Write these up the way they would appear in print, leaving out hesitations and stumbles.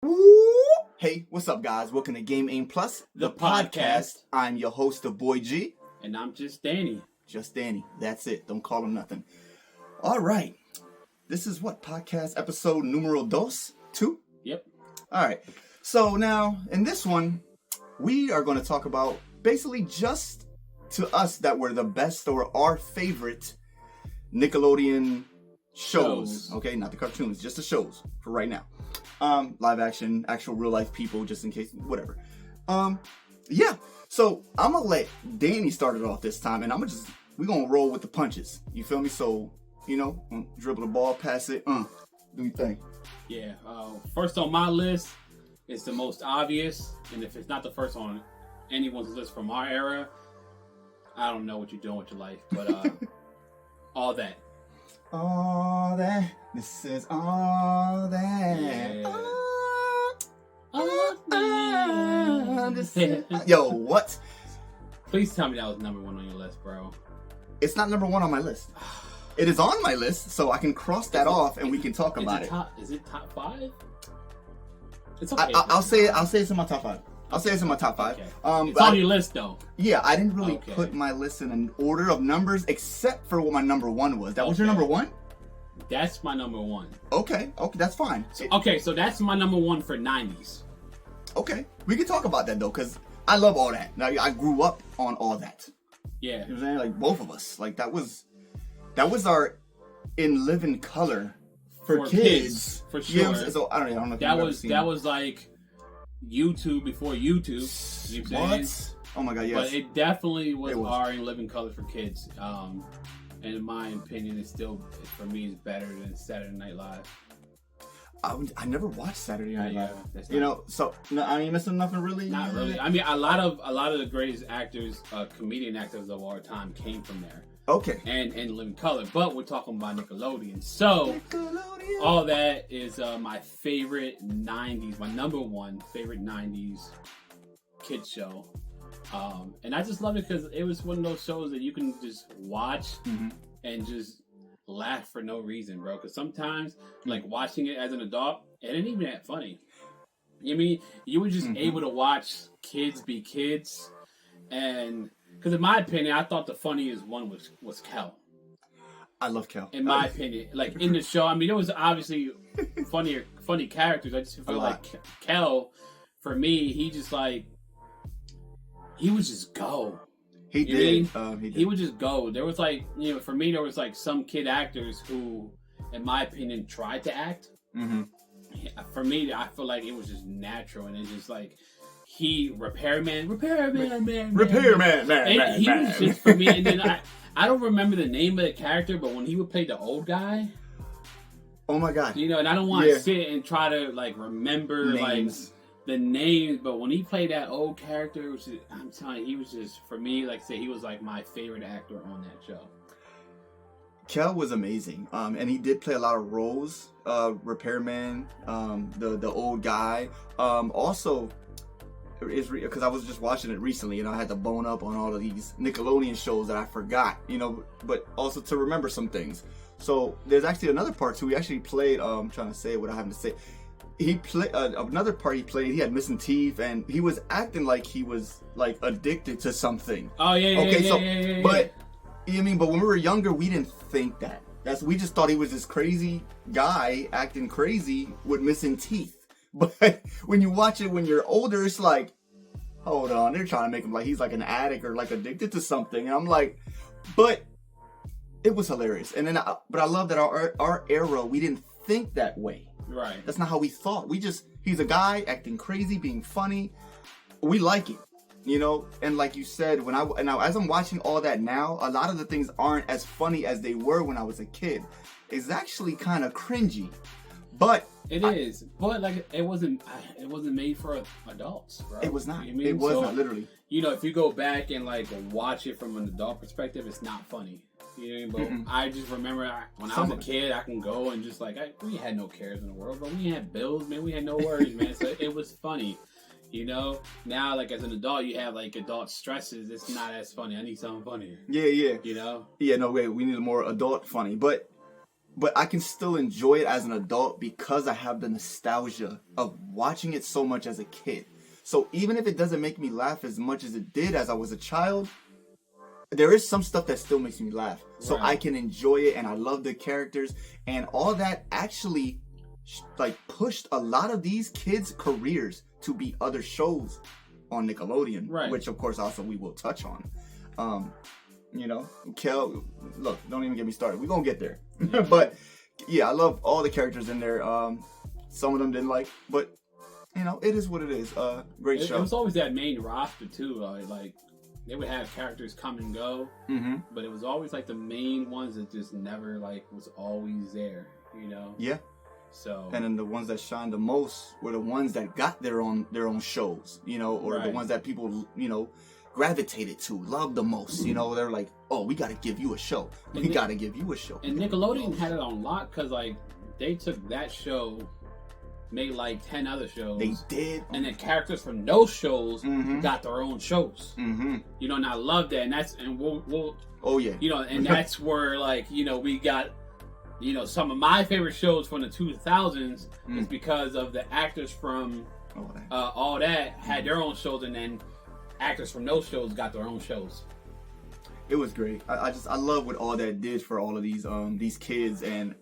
Hey, what's up, guys? Welcome to GameAimPLUS, the podcast. I'm your host, DaBoiGee. And I'm just Danny. Just Danny. That's it. Don't call him nothing. All right. This is what? Podcast episode numero dos? 2? Yep. All right. So now, in this one, we are going to talk about basically just to us that were the best or our favorite Nickelodeon shows. Okay, not the cartoons, just the shows for right now. Live action, actual real life people, just in case, whatever. Yeah. So I'm gonna let Danny start it off this time, and we're gonna roll with the punches. You feel me? So, dribble the ball, pass it, do your thing. Yeah. First on my list is the most obvious, and if it's not the first on anyone's list from our era, I don't know what you're doing with your life, but all that. All that. This is all that. Yeah. All that. Yo, what? Please tell me that was number 1 on your list, bro. It's not number 1 on my list. It is on my list, so I can cross that off and we can talk about it. Is it top 5? It's okay. I'll say it's in my top 5. I'll say it's in my top 5. Okay. It's on your list, though. Yeah, I didn't really put my list in an order of numbers, except for what my number 1 was. That was your number 1? That's my number 1. Okay, that's fine. So that's my number 1 for 90s. Okay, we can talk about that, though, because I love all that. Now, I grew up on all that. Yeah. You know what I'm saying? Like, both of us. Like, that was our in living color for kids. For sure. Yeah, so, I don't know if that you've was ever seen that was like YouTube before YouTube. You know what I'm saying? Oh my god, yes. But it definitely was our in living color for kids. And in my opinion, it's still, for me, is better than Saturday Night Live. I never watched Saturday Night Live. Yeah, So no, I ain't missing nothing really. Not really. I mean, a lot of the greatest actors, comedian actors of our time came from there. Okay. And Living Color, but we're talking about Nickelodeon. So all that is my favorite 90s, my number 1 favorite 90s kids show. And I just love it because it was one of those shows that you can just watch and just laugh for no reason, bro. Because sometimes, like, watching it as an adult, it ain't even that funny. You mean, you were just able to watch kids be kids. And because in my opinion, I thought the funniest one was Kel. I love Kel. In my opinion, like in the show, I mean, there was obviously funny characters. I just feel like Kel, for me, he would just go. He did. He would just go. There was like, for me, there was like some kid actors who, in my opinion, tried to act. Mm-hmm. For me, I feel like it was just natural, and it's just like repairman. Man. He was just, for me, and then I don't remember the name of the character, but when he would play the old guy. Oh my god. And I don't want to sit and try to like remember names. Like the names, but when he played that old character, I'm telling you, he was just, for me, like I say, he was like my favorite actor on that show. Kel was amazing, and he did play a lot of roles. Repairman, the old guy. Also, because I was just watching it recently, and I had to bone up on all of these Nickelodeon shows that I forgot. But also to remember some things. So there's actually another part too. He actually played. I'm trying to say what I have to say. He played another part. He played. He had missing teeth, and he was acting like he was like addicted to something. Oh yeah. Okay, yeah. But but when we were younger, we didn't think that. We just thought he was this crazy guy acting crazy with missing teeth. But when you watch it when you're older, it's like, hold on, they're trying to make him like he's like an addict or like addicted to something. And I'm like, but it was hilarious. And then, but I love that our era, we didn't think that way. Right. That's not how we thought. He's a guy acting crazy, being funny. We like it, And like you said, as I'm watching all that now, a lot of the things aren't as funny as they were when I was a kid. It's actually kind of cringy, but it is. But like it wasn't made for adults, bro. It was not. You know what I mean? It was not, literally. If you go back and like watch it from an adult perspective, it's not funny. But I just remember when I was a kid, I can go and just like, we had no cares in the world, but we had bills, man. We had no worries, man. So it was funny. Now like as an adult, you have like adult stresses. It's not as funny. I need something funnier. Yeah. Yeah, no way. We need a more adult funny. But but I can still enjoy it as an adult because I have the nostalgia of watching it so much as a kid. So even if it doesn't make me laugh as much as it did as I was a child, there is some stuff that still makes me laugh. So I can enjoy it, and I love the characters, and all that actually like pushed a lot of these kids' careers to be other shows on Nickelodeon, which of course also we will touch on. You know, Kel, look, don't even get me started. We're gonna get there. But yeah, I love all the characters in there. Some of them didn't like, but you know, it is what it is. Great show. It was always that main roster too. Like they would have characters come and go, but it was always like the main ones that just never like was always there. You know? Yeah. So and then the ones that shined the most were the ones that got their own shows. You know, or the ones that people gravitated to, loved the most. You know, they're like, oh, we got to give you a show. We got to give you a show. And Nickelodeon had it on lock because like they took that show, made like 10 other shows. They did. And then characters from those shows got their own shows. You know, and I love that. And we'll oh yeah. You know, and that's where like, you know, we got, you know, some of my favorite shows from the 2000s is because of the actors from all that had their own shows, and then actors from those shows got their own shows. It was great. I love what all that did for all of these kids and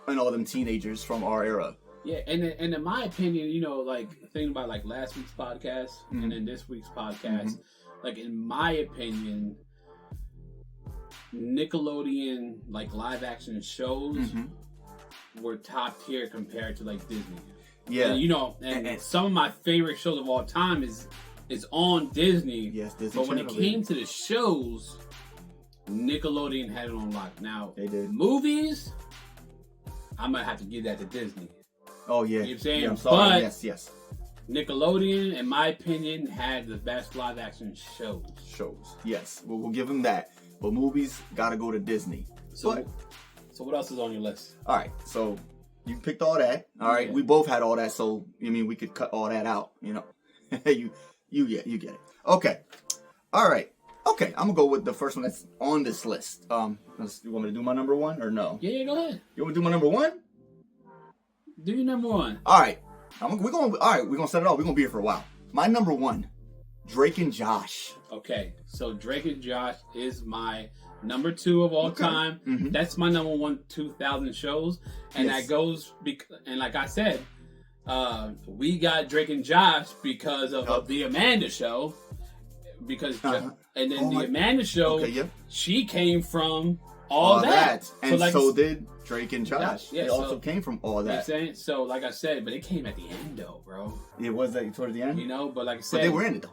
all them teenagers from our era. Yeah, and in my opinion, you know, like thinking about like last week's podcast and then this week's podcast, like in my opinion, Nickelodeon like live action shows were top tier compared to like Disney. Yeah, and, you know, and some of my favorite shows of all time is on Disney. Yes, Disney. But when it came to the shows, Nickelodeon had it on lock. Now they did. Movies, I'm gonna have to give that to Disney. Oh yeah, you know what I'm saying? Yeah, I'm sorry. But yes. Nickelodeon, in my opinion, had the best live action shows. Yes, we'll give them that. But movies gotta go to Disney. So what else is on your list? All right, so you picked all that. All right, we both had all that. So I mean, we could cut all that out. You know, you get it. Okay, all right. Okay, I'm gonna go with the first one that's on this list. You want me to do my number one or no? Yeah, go ahead. You want me to do my number one? Do your number one. All right, we're gonna set it off. We're gonna be here for a while. My number one, Drake and Josh. Okay, so Drake and Josh is my number two of all time. That's my number one 2000 shows, and that goes and like I said, we got Drake and Josh because of the Amanda Show, because and then the Amanda Show, she came from all that. And so did Drake and Josh. They also came from all that. You know what I'm saying? So like I said, but it came at the end though, bro. It was that towards the end? You know, but like I said, but they were in it though.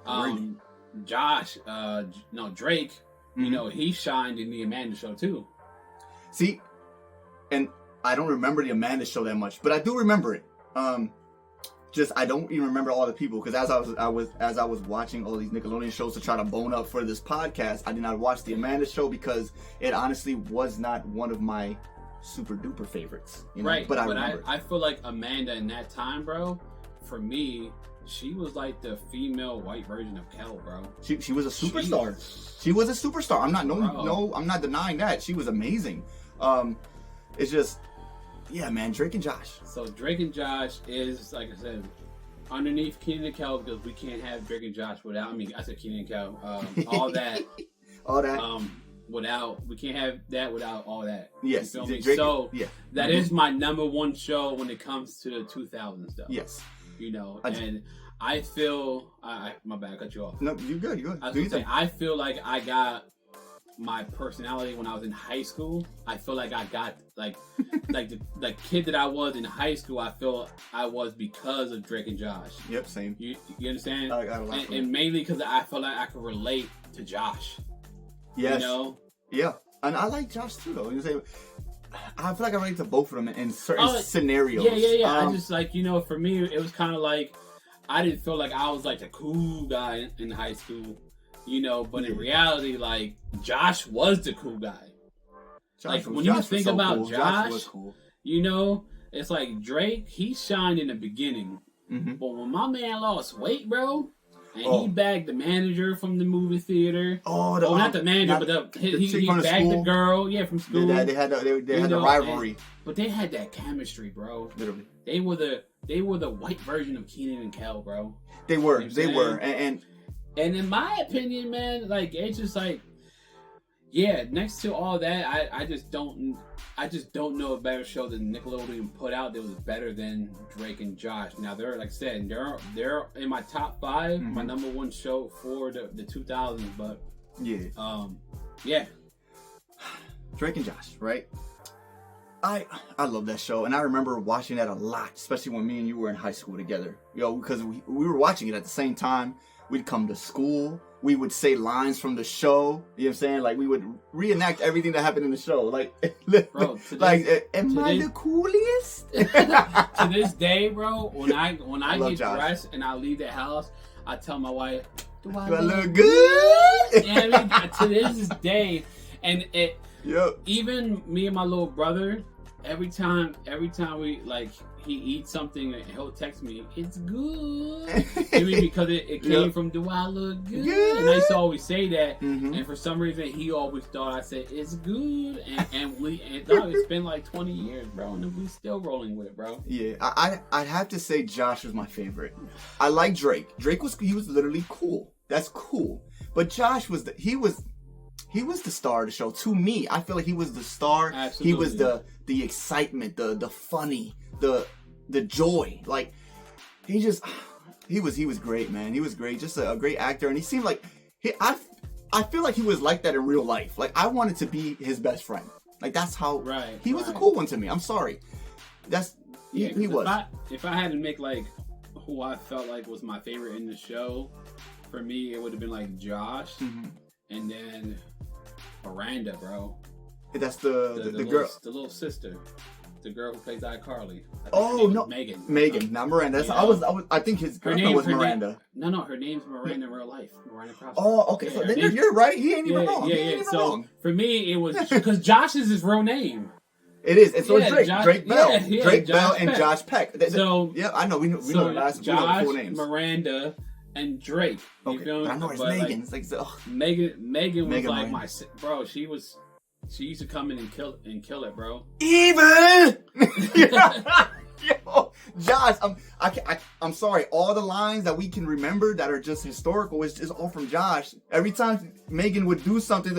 Drake, you know, he shined in the Amanda Show too. See, and I don't remember the Amanda Show that much, but I do remember it. Just I don't even remember all the people, because as I was watching all these Nickelodeon shows to try to bone up for this podcast, I did not watch the Amanda Show because it honestly was not one of my super duper favorites. You know? Right, but I remember. I feel like Amanda in that time, bro, for me, she was like the female white version of Kel, bro. She was a superstar. She was a superstar. I'm not denying that. She was amazing. It's just, yeah, man, Drake and Josh. So Drake and Josh is, like I said, underneath Kenan and Kel, because we can't have Drake and Josh without, I said Kenan and Kel, all that. All that. We can't have that without all that. Yes. You feel me? Drake, so that is my number one show when it comes to the 2000s, though. Yes. You know, and I feel, my bad, I cut you off. No, you're good. You're good. I feel like I got my personality when I was in high school. I feel like I got like the kid that I was in high school. I feel I was because of Drake and Josh. Yep, same. You understand? I got a lot and mainly because I feel like I could relate to Josh. Yes. You know? Yeah, and I like Josh too, though. I feel like I relate to both of them in certain scenarios. Yeah. I just like, you know, for me, it was kind of like I didn't feel like I was like the cool guy in high school, you know, but in reality, like Josh was the cool guy. When you think about Josh, you know, it's like Drake, he shined in the beginning, but when my man lost weight, bro, And he bagged the manager from the movie theater. Oh, not the manager, but he bagged the girl. Yeah, from school. They had the rivalry. But they had that chemistry, bro. Literally. They were the white version of Kenan and Kel, bro. They were. And in my opinion, man, like it's just like, yeah. Next to all that, I just don't know a better show than Nickelodeon put out that was better than Drake and Josh. Now they're, like I said, they're in my top 5, my number 1 show for the 2000s. But yeah, Drake and Josh, right? I love that show, and I remember watching that a lot, especially when me and you were in high school together. Because we were watching it at the same time. We'd come to school. We would say lines from the show. You know what I'm saying? Like, we would reenact everything that happened in the show. Like, bro, am I the coolest? To this day, bro, when I get Josh. dressed and I leave the house, I tell my wife, do I look good? Yeah, I mean, to this day, and even me and my little brother, every time we, like, he eats something, he'll text me, it's good. Maybe because it came from, do I look good? And I used to always say that. And for some reason, he always thought I said, it's good. And it's been like 20 years, bro. And we still rolling with it, bro. Yeah, I'd have to say Josh was my favorite. I like Drake. Drake was literally cool. That's cool. But Josh was he was the star of the show. To me, I feel like he was the star. Absolutely. He was the excitement, the funny, the joy. Like, he was great, man. He was great, just a great actor, and he seemed like I feel like he was like that in real life. Like, I wanted to be his best friend. Like, that's how he was a cool one to me. I'm sorry. He was. If I had to make like who I felt like was my favorite in the show, for me it would have been like Josh, and then Miranda, bro. That's the girl, the little sister, the girl who plays iCarly. Oh no, Megan, not Miranda. I think his girlfriend was Miranda. No, her name's Miranda in real life. Miranda Cross. Oh, okay. So then you're right. He ain't even wrong. Yeah. So for me, it was because Josh is his real name. It is, and so is Drake. Drake Bell, Drake Josh Bell, and Peck. Josh Peck. So I know we know the Josh, full names. Miranda, and Drake. You feel me? But I know it's Megan. It's like, Megan was like my bro. She used to come in and kill it, bro. Even. Yo, Josh, I'm sorry. All the lines that we can remember that are just historical is all from Josh. Every time Megan would do something,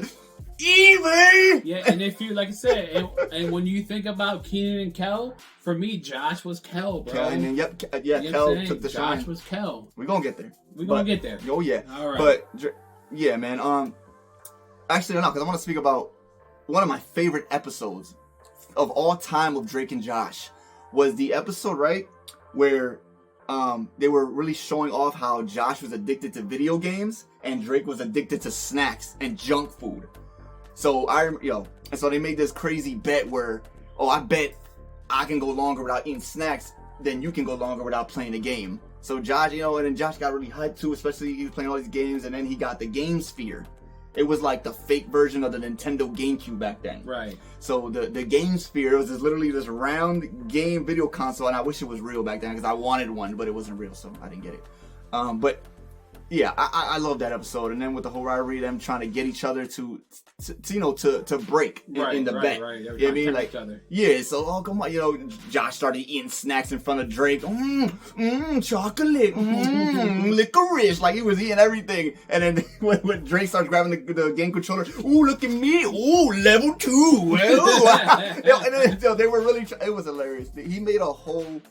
even. Yeah, and if you, like I said, and when you think about Kenan and Kel, for me, Josh was Kel, bro. Kel, and then, Kel took the shine. Josh was Kel. We're gonna get there. Oh yeah. All right. But yeah, man. Actually, no, because I want to speak about one of my favorite episodes of all time of Drake and Josh. Was the episode, right, where they were really showing off how Josh was addicted to video games and Drake was addicted to snacks and junk food. So and so they made this crazy bet where, I bet I can go longer without eating snacks than you can go longer without playing a game. So Josh, and then Josh got really hyped too, especially he was playing all these games, and then he got the Game Sphere. It was like the fake version of the Nintendo GameCube back then. Right. So the Game Sphere was literally this round game video console, and I wish it was real back then because I wanted one, but it wasn't real, so I didn't get it. But yeah, I love that episode, and then with the whole rivalry, them trying to get each other to break in the bet. Right. You know what I mean? Like, yeah. So come on, Josh started eating snacks in front of Drake. Chocolate, licorice. Like, he was eating everything. And then when Drake starts grabbing the game controller, ooh, look at me. Ooh, level 2. And then, they were really. It was hilarious. He made a whole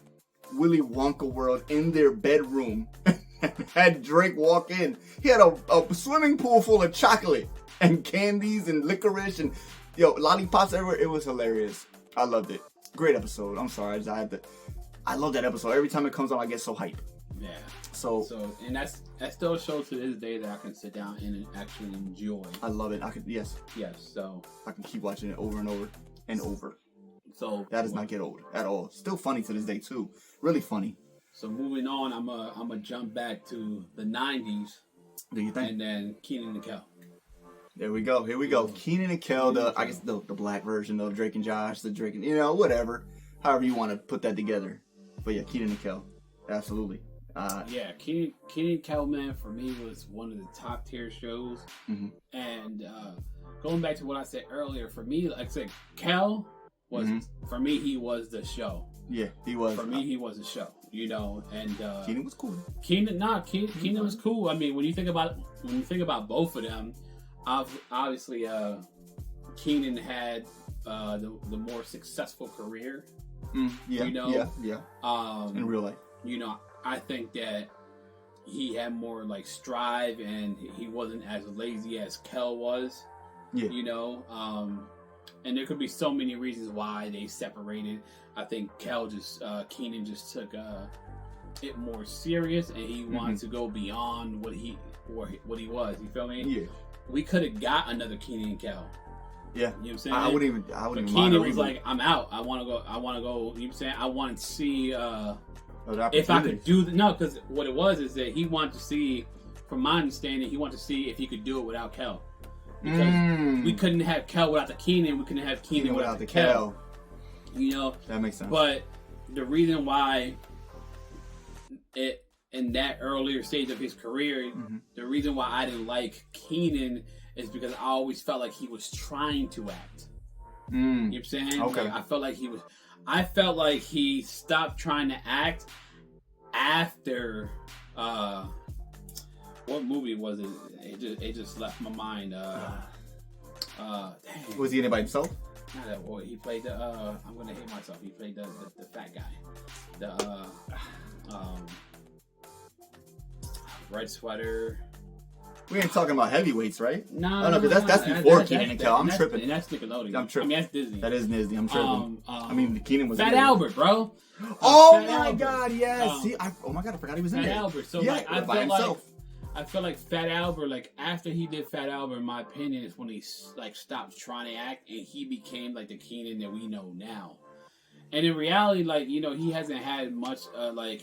Willy Wonka world in their bedroom. Had Drake walk in. He had a swimming pool full of chocolate and candies and licorice and lollipops everywhere. It was hilarious. I loved it. Great episode. I'm sorry. I love that episode. Every time it comes on, I get so hyped. Yeah. So and that still shows to this day that I can sit down and actually enjoy. I love it. Yes. So I can keep watching it over and over and over. So that does not get old at all. Still funny to this day too. Really funny. So moving on, I'm a jump back to the 90s. Do you think? And then Kenan and Kel. There we go. Here we go. Kenan and Kel, I guess the black version of Drake and Josh, the Drake and, whatever. However you want to put that together. But yeah, Kenan and Kel. Absolutely. Yeah, Kenan Kel, man, for me was one of the top tier shows. Mm-hmm. And going back to what I said earlier, for me, like I said, Kel was for me. He was the show. Yeah, he was. For me, he was the show. You know, and Kenan was cool. Kenan was cool. I mean, when you think about both of them, obviously, Kenan had the more successful career. Yeah, you know, yeah. In real life, you know, I think that he had more like strive, and he wasn't as lazy as Kel was. Yeah, you know, and there could be so many reasons why they separated. I think Kenan just took it more serious, and he wanted to go beyond what he was. You feel me? Yeah. We could have got another Kenan and Kel. Yeah. You know what I'm saying? I wouldn't even Kenan was like, I'm out. I want to go. You know what I'm saying? I want to see if I could do because what it was is that he wanted to see, from my understanding, he wanted to see if he could do it without Kel. Because we couldn't have Kel without the Kenan. We couldn't have Kenan without the Kel. You know? That makes sense. But the reason why in that earlier stage of his career, the reason why I didn't like Kenan is because I always felt like he was trying to act. You know what I'm saying? Okay. Like, I felt like he stopped trying to act after what movie was it? It just left my mind. Dang. Was he in it by himself? Not that boy. He played the I'm gonna hate myself. He played the fat guy. The red sweater. We ain't talking about heavyweights, right? No, no, because that's before Kenan and Kel. I'm tripping. And that's Nickelodeon. I'm tripping. I mean, that's Disney. That is Disney. I'm tripping. I mean, Kenan was Fat in it. Albert, bro. Oh Fat my Albert. God, yes. Oh my God, I forgot he was in Fat it. Albert. So yeah, like, I felt like Fat Albert, like after he did Fat Albert, in my opinion, is when he like stopped trying to act and he became like the Kenan that we know now. And in reality, like, you know, he hasn't had much like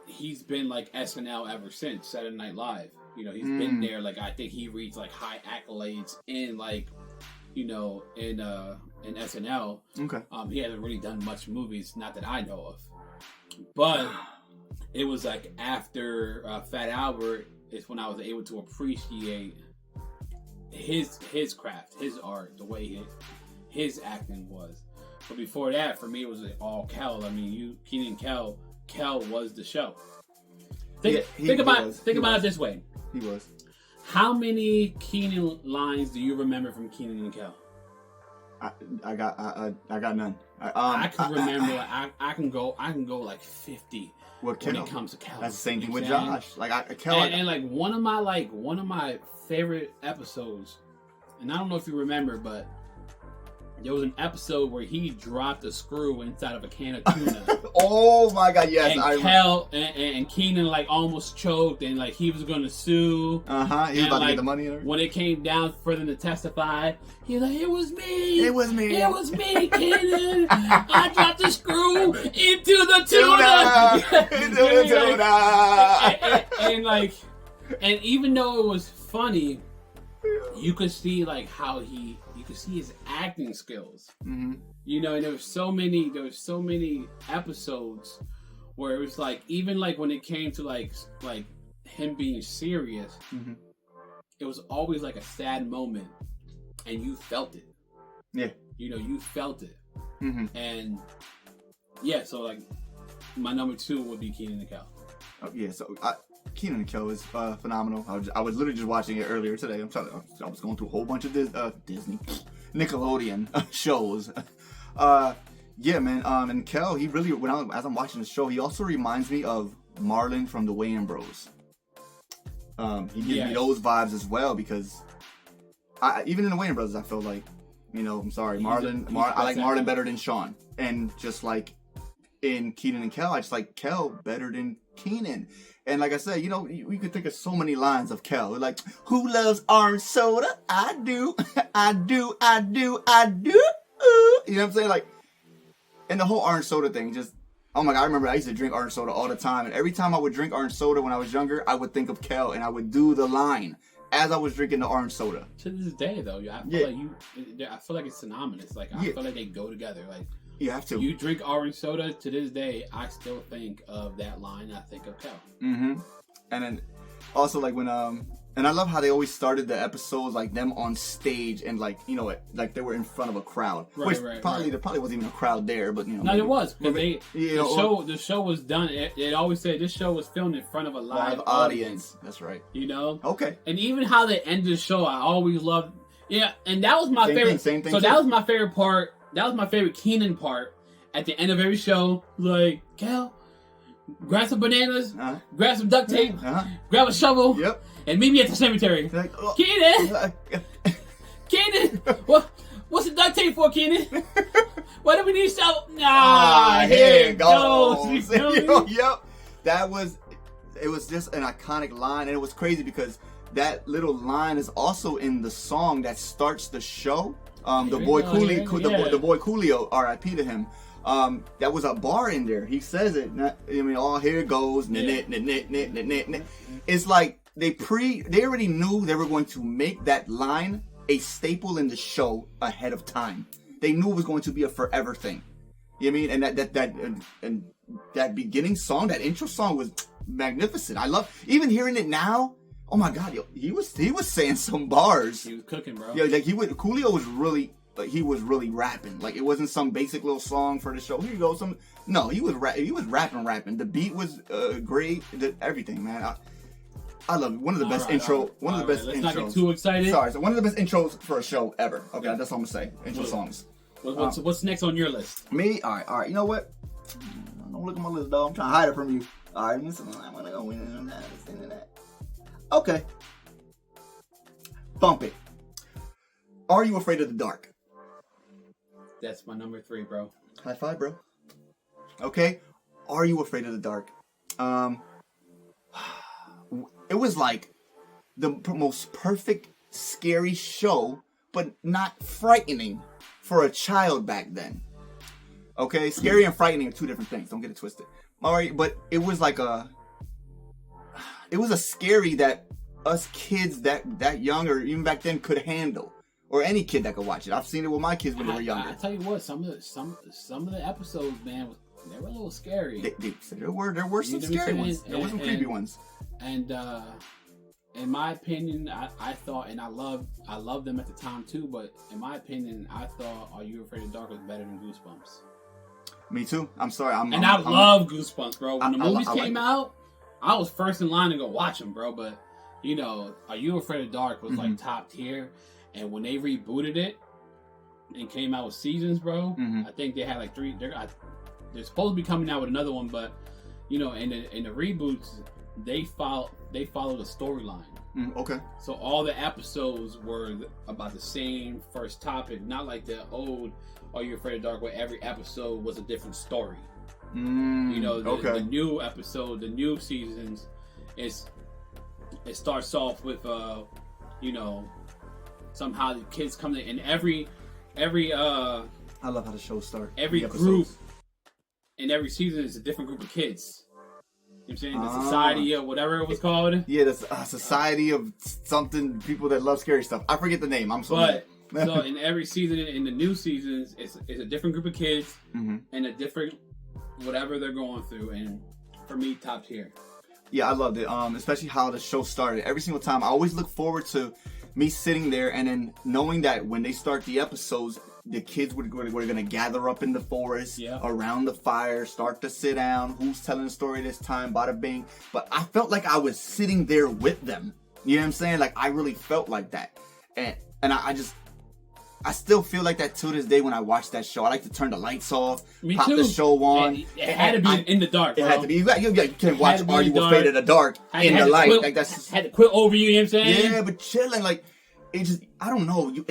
he's been like SNL ever since Saturday Night Live. You know, he's been there. Like, I think he reached like high accolades in like, you know, in SNL. Okay. He hasn't really done much movies, not that I know of. But it was like after Fat Albert is when I was able to appreciate his craft, his art, the way his acting was. But before that, for me, it was all Kel. I mean, Kenan and Kel was the show. Think about it this way. He was. How many Kenan lines do you remember from Kenan and Kel? I got none. I can remember. I can go like 50 when it comes to Kel. That's the same thing with Josh. Like Kel, and like one of my favorite episodes, and I don't know if you remember, but there was an episode where he dropped a screw inside of a can of tuna. Oh my God, yes. And Kel and Kenan like almost choked, and like he was gonna sue. He was about to get the money and everything. When it came down for them to testify, he was like, "It was me. It was me. It was me, Kenan. I dropped the screw into the tuna." Into the tuna. And even though it was funny, you could see like how you could see his acting skills. You know, and there were so many episodes where it was like, even like when it came to like him being serious, it was always like a sad moment, and you felt it. Yeah, you know, you felt it. And yeah, so like my number 2 would be Kenan and Kel. Oh, yeah, so Kenan and Kel is phenomenal. I was literally just watching it earlier today. I was going through a whole bunch of Disney, Nickelodeon shows. Yeah, man. And Kel, he really, as I'm watching the show, he also reminds me of Marlon from the Wayans Bros. He gives me those vibes as well, because even in the Wayans Brothers, I feel like, you know, I'm sorry, I like Marlon better than Sean, and just like in Kenan and Kel, I just like Kel better than Kenan. And like I said, you know, you could think of so many lines of Kel. Like, who loves orange soda? I do. I do. I do. I do. You know what I'm saying? Like, and the whole orange soda thing, just, oh my God, I remember I used to drink orange soda all the time. And every time I would drink orange soda when I was younger, I would think of Kel, and I would do the line as I was drinking the orange soda. To this day, though, I feel like it's synonymous. Like, I feel like they go together. Like, You have to. You drink orange soda, to this day, I still think of that line. I think of Kel. Mm-hmm. And then also like when and I love how they always started the episodes like them on stage and like, you know, like they were in front of a crowd. Which there probably wasn't even a crowd there, but you know. No, there was. Because the show was done. It always said this show was filmed in front of a live audience. That's right. You know? Okay. And even how they ended the show, I always loved. Yeah, and that was my favorite. Same thing. So that was my favorite part. That was my favorite Keenan part. At the end of every show, like, Kel, grab some bananas, grab some duct tape, grab a shovel, and meet me at the cemetery. Like, Keenan! Keenan! What's the duct tape for, Keenan? Why do we need shovel? Here it goes. Yep. It was just an iconic line, and it was crazy because that little line is also in the song that starts the show. The boy Coolio, R.I.P. to him. That was a bar in there. He says it. Here it goes. It's like they already knew they were going to make that line a staple in the show ahead of time. They knew it was going to be a forever thing. You know what I mean? And that beginning song, that intro song was magnificent. I love even hearing it now. Oh my God, yo, he was saying some bars. He was cooking, bro. Yeah, like Coolio was really. Like he was really rapping. Like it wasn't some basic little song for the show. Here you go. He was rapping. The beat was great. Everything, man. I love it. One of the best intros. Let's not get too excited. Sorry. So one of the best intros for a show ever. Okay, that's all I'm gonna say. Intro songs. What's next on your list? Me? All right. You know what? Don't look at my list, dog. I'm trying to hide it from you. All right. I'm gonna go in that. Okay. Bump it. Are You Afraid of the Dark? That's my number 3, bro. High five, bro. Okay. Are You Afraid of the Dark? It was like the most perfect scary show, but not frightening for a child back then. Okay? Scary and frightening are two different things. Don't get it twisted. All right, but it was like a scary that us kids that young or even back then could handle. Or any kid that could watch it. I've seen it with my kids when they were younger. I tell you what, some of the episodes, man, they were a little scary. There were some scary ones. There were some creepy ones. And in my opinion, I thought, and I loved them at the time too. But in my opinion, I thought Are You Afraid of the Dark was better than Goosebumps. Me too. I'm sorry. I love Goosebumps, bro. When the movies came out, I was first in line to go watch them, bro. But you know, Are You Afraid of the Dark was like top tier. And when they rebooted it and came out with seasons, bro, I think they had like 3. They're supposed to be coming out with another one, but you know, in the reboots, they follow the storyline. Okay. So all the episodes were about the same first topic, not like the old Are You Afraid of the Dark, where every episode was a different story. You know, the new episode, the new seasons, it starts off with you know. Somehow the kids come in, and every I love how the show starts. Every group in every season is a different group of kids. You know what I'm saying? The society or whatever it was called. Yeah, the society of something, people that love scary stuff. I forget the name. I'm sorry. So in every season, in the new seasons, it's a different group of kids and a different whatever they're going through. And for me, top tier. Yeah, I loved it. Especially how the show started. Every single time, I always look forward to me sitting there and then knowing that when they start the episodes, the kids were going to gather up in the forest around the fire, start to sit down. Who's telling the story this time? Bada bing. But I felt like I was sitting there with them. You know what I'm saying? Like I really felt like that. And I still feel like that to this day when I watch that show. I like to turn the lights off, pop the show on. It had to be in the dark, bro. It had to be. You can't watch Are You Afraid of the Dark in the light. Like that's had to quit over you know what I'm saying? Yeah, but chilling. Like, it just, I don't know. Do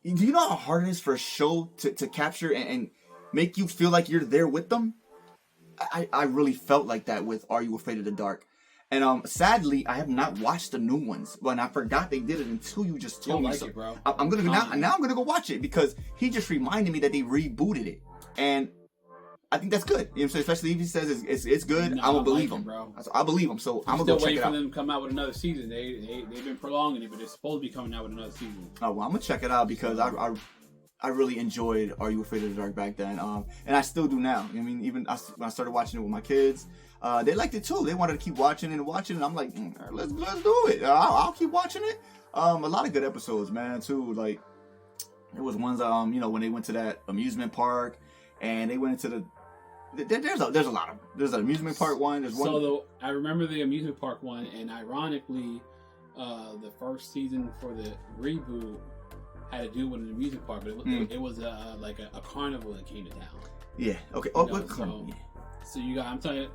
you know how hard it is for a show to capture and make you feel like you're there with them? I really felt like that with Are You Afraid of the Dark. And sadly, I have not watched the new ones. But I forgot they did it until you just told me. Like it, bro. I'm gonna now I'm gonna go watch it because he just reminded me that they rebooted it, and I think that's good. You know what I'm saying? Especially if he says it's good, I'm gonna believe him, bro. I believe him, so I'm gonna go check it out. Still waiting for them to come out with another season. They've been prolonging it, but they're supposed to be coming out with another season. Oh well, I'm gonna check it out because I really enjoyed Are You Afraid of the Dark back then, and I still do now. I mean, even when I started watching it with my kids, they liked it too. They wanted to keep watching, and I'm like, let's do it. I'll keep watching it. A lot of good episodes, man. Too, like there was ones, when they went to that amusement park, and they went into there's a lot of there's an amusement park one. There's one. So I remember the amusement park one, and ironically, the first season for the reboot had to do with an amusement park, but it was like a carnival that came to town. Yeah. Okay. So you got, I'm telling you,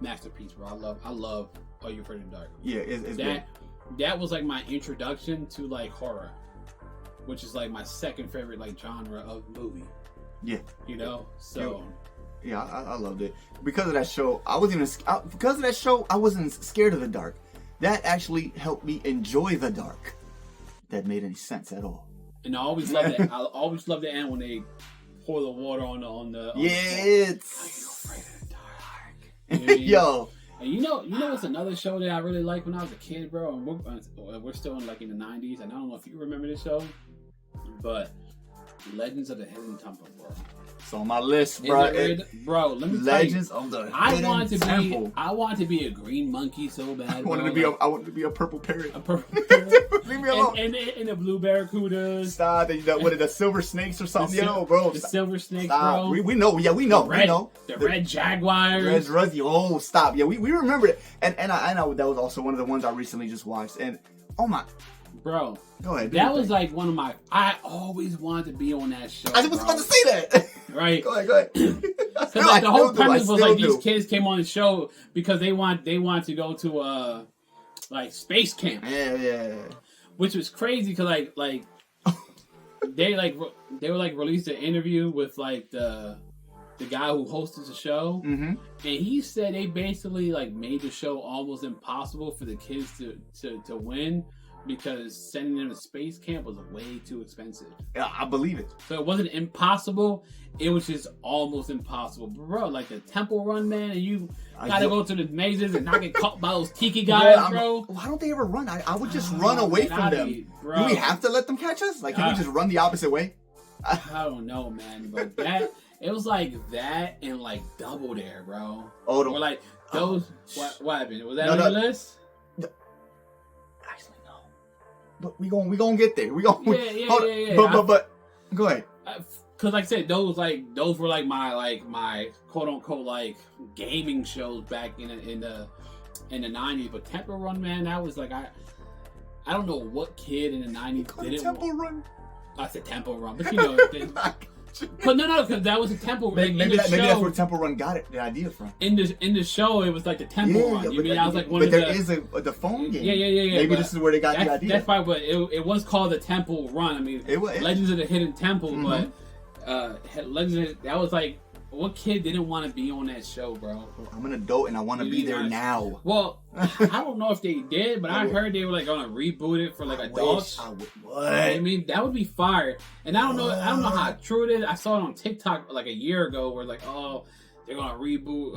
masterpiece, bro. I love Are You Afraid of the Dark? Yeah, it's good. That was like my introduction to like horror, which is like my second favorite like genre of movie. Yeah. So. Yeah, I loved it because of that show. I wasn't scared of the dark. That actually helped me enjoy the dark. That made any sense at all. And I always love that. I always love the end when they pour the water on the. It's. Are you afraid of the dark? You know, yo. And you know what's another show that I really liked when I was a kid, bro? And we're still in the 90s, and I don't know if you remember this show, but Legends of the Hidden Temple, bro. It's on my list, bro. Bro, let me Legends tell you, of the Hidden Temple. I wanted wanted to be a green monkey so bad. I wanted to be a purple parrot. A purple parrot. Leave me alone. And the blue barracudas. Stop. What are the silver snakes or something? Bro. The silver snakes, stop. bro. We know. Yeah, we know. The red jaguars. Oh, stop. Yeah, we remember it. And I know that was also one of the ones I recently just watched. And oh my. Bro, go ahead. That was like one of my. I always wanted to be on that show. I was about to say that. Right. Go ahead. Like, the whole premise was like these kids came on the show because they want to go to like space camp. Yeah. Which was crazy because like they were like released an interview with like the guy who hosted the show, and he said they basically like made the show almost impossible for the kids to win. Because sending them to space camp was way too expensive. Yeah, I believe it. So it wasn't impossible. It was just almost impossible. Bro, like the temple run, man, and you gotta go to the mazes and not get caught by those tiki guys, bro. Why don't they ever run? I would just run away from them. Do we have to let them catch us? Like, can we just run the opposite way? I don't know, man. But it was like that and like Double Dare, bro. Or like those. What happened? Was that on your list? But we gonna get there. Yeah. But go ahead. Cause like I said, those were like my quote unquote like gaming shows back in the 90s. But Temple Run, man, that was like I don't know what kid in the 90s did it. Temple Run. I said Temple Run, but you know. But no, because that was a temple. Maybe that's where Temple Run got the idea from. In the show, it was like the Temple Run. You mean I was like one of the. But there is the phone game. Yeah. Maybe this is where they got the idea. That's why, but it was called the Temple Run. I mean, Legends of the Hidden Temple, but that was like, what kid didn't want to be on that show, bro? I'm an adult and I want to be there now. Well, I don't know if they did, but I heard they were like gonna reboot it for like adults. What? I mean, that would be fire. And I don't know how true it is. I saw it on TikTok like a year ago, where like, oh, they're gonna reboot,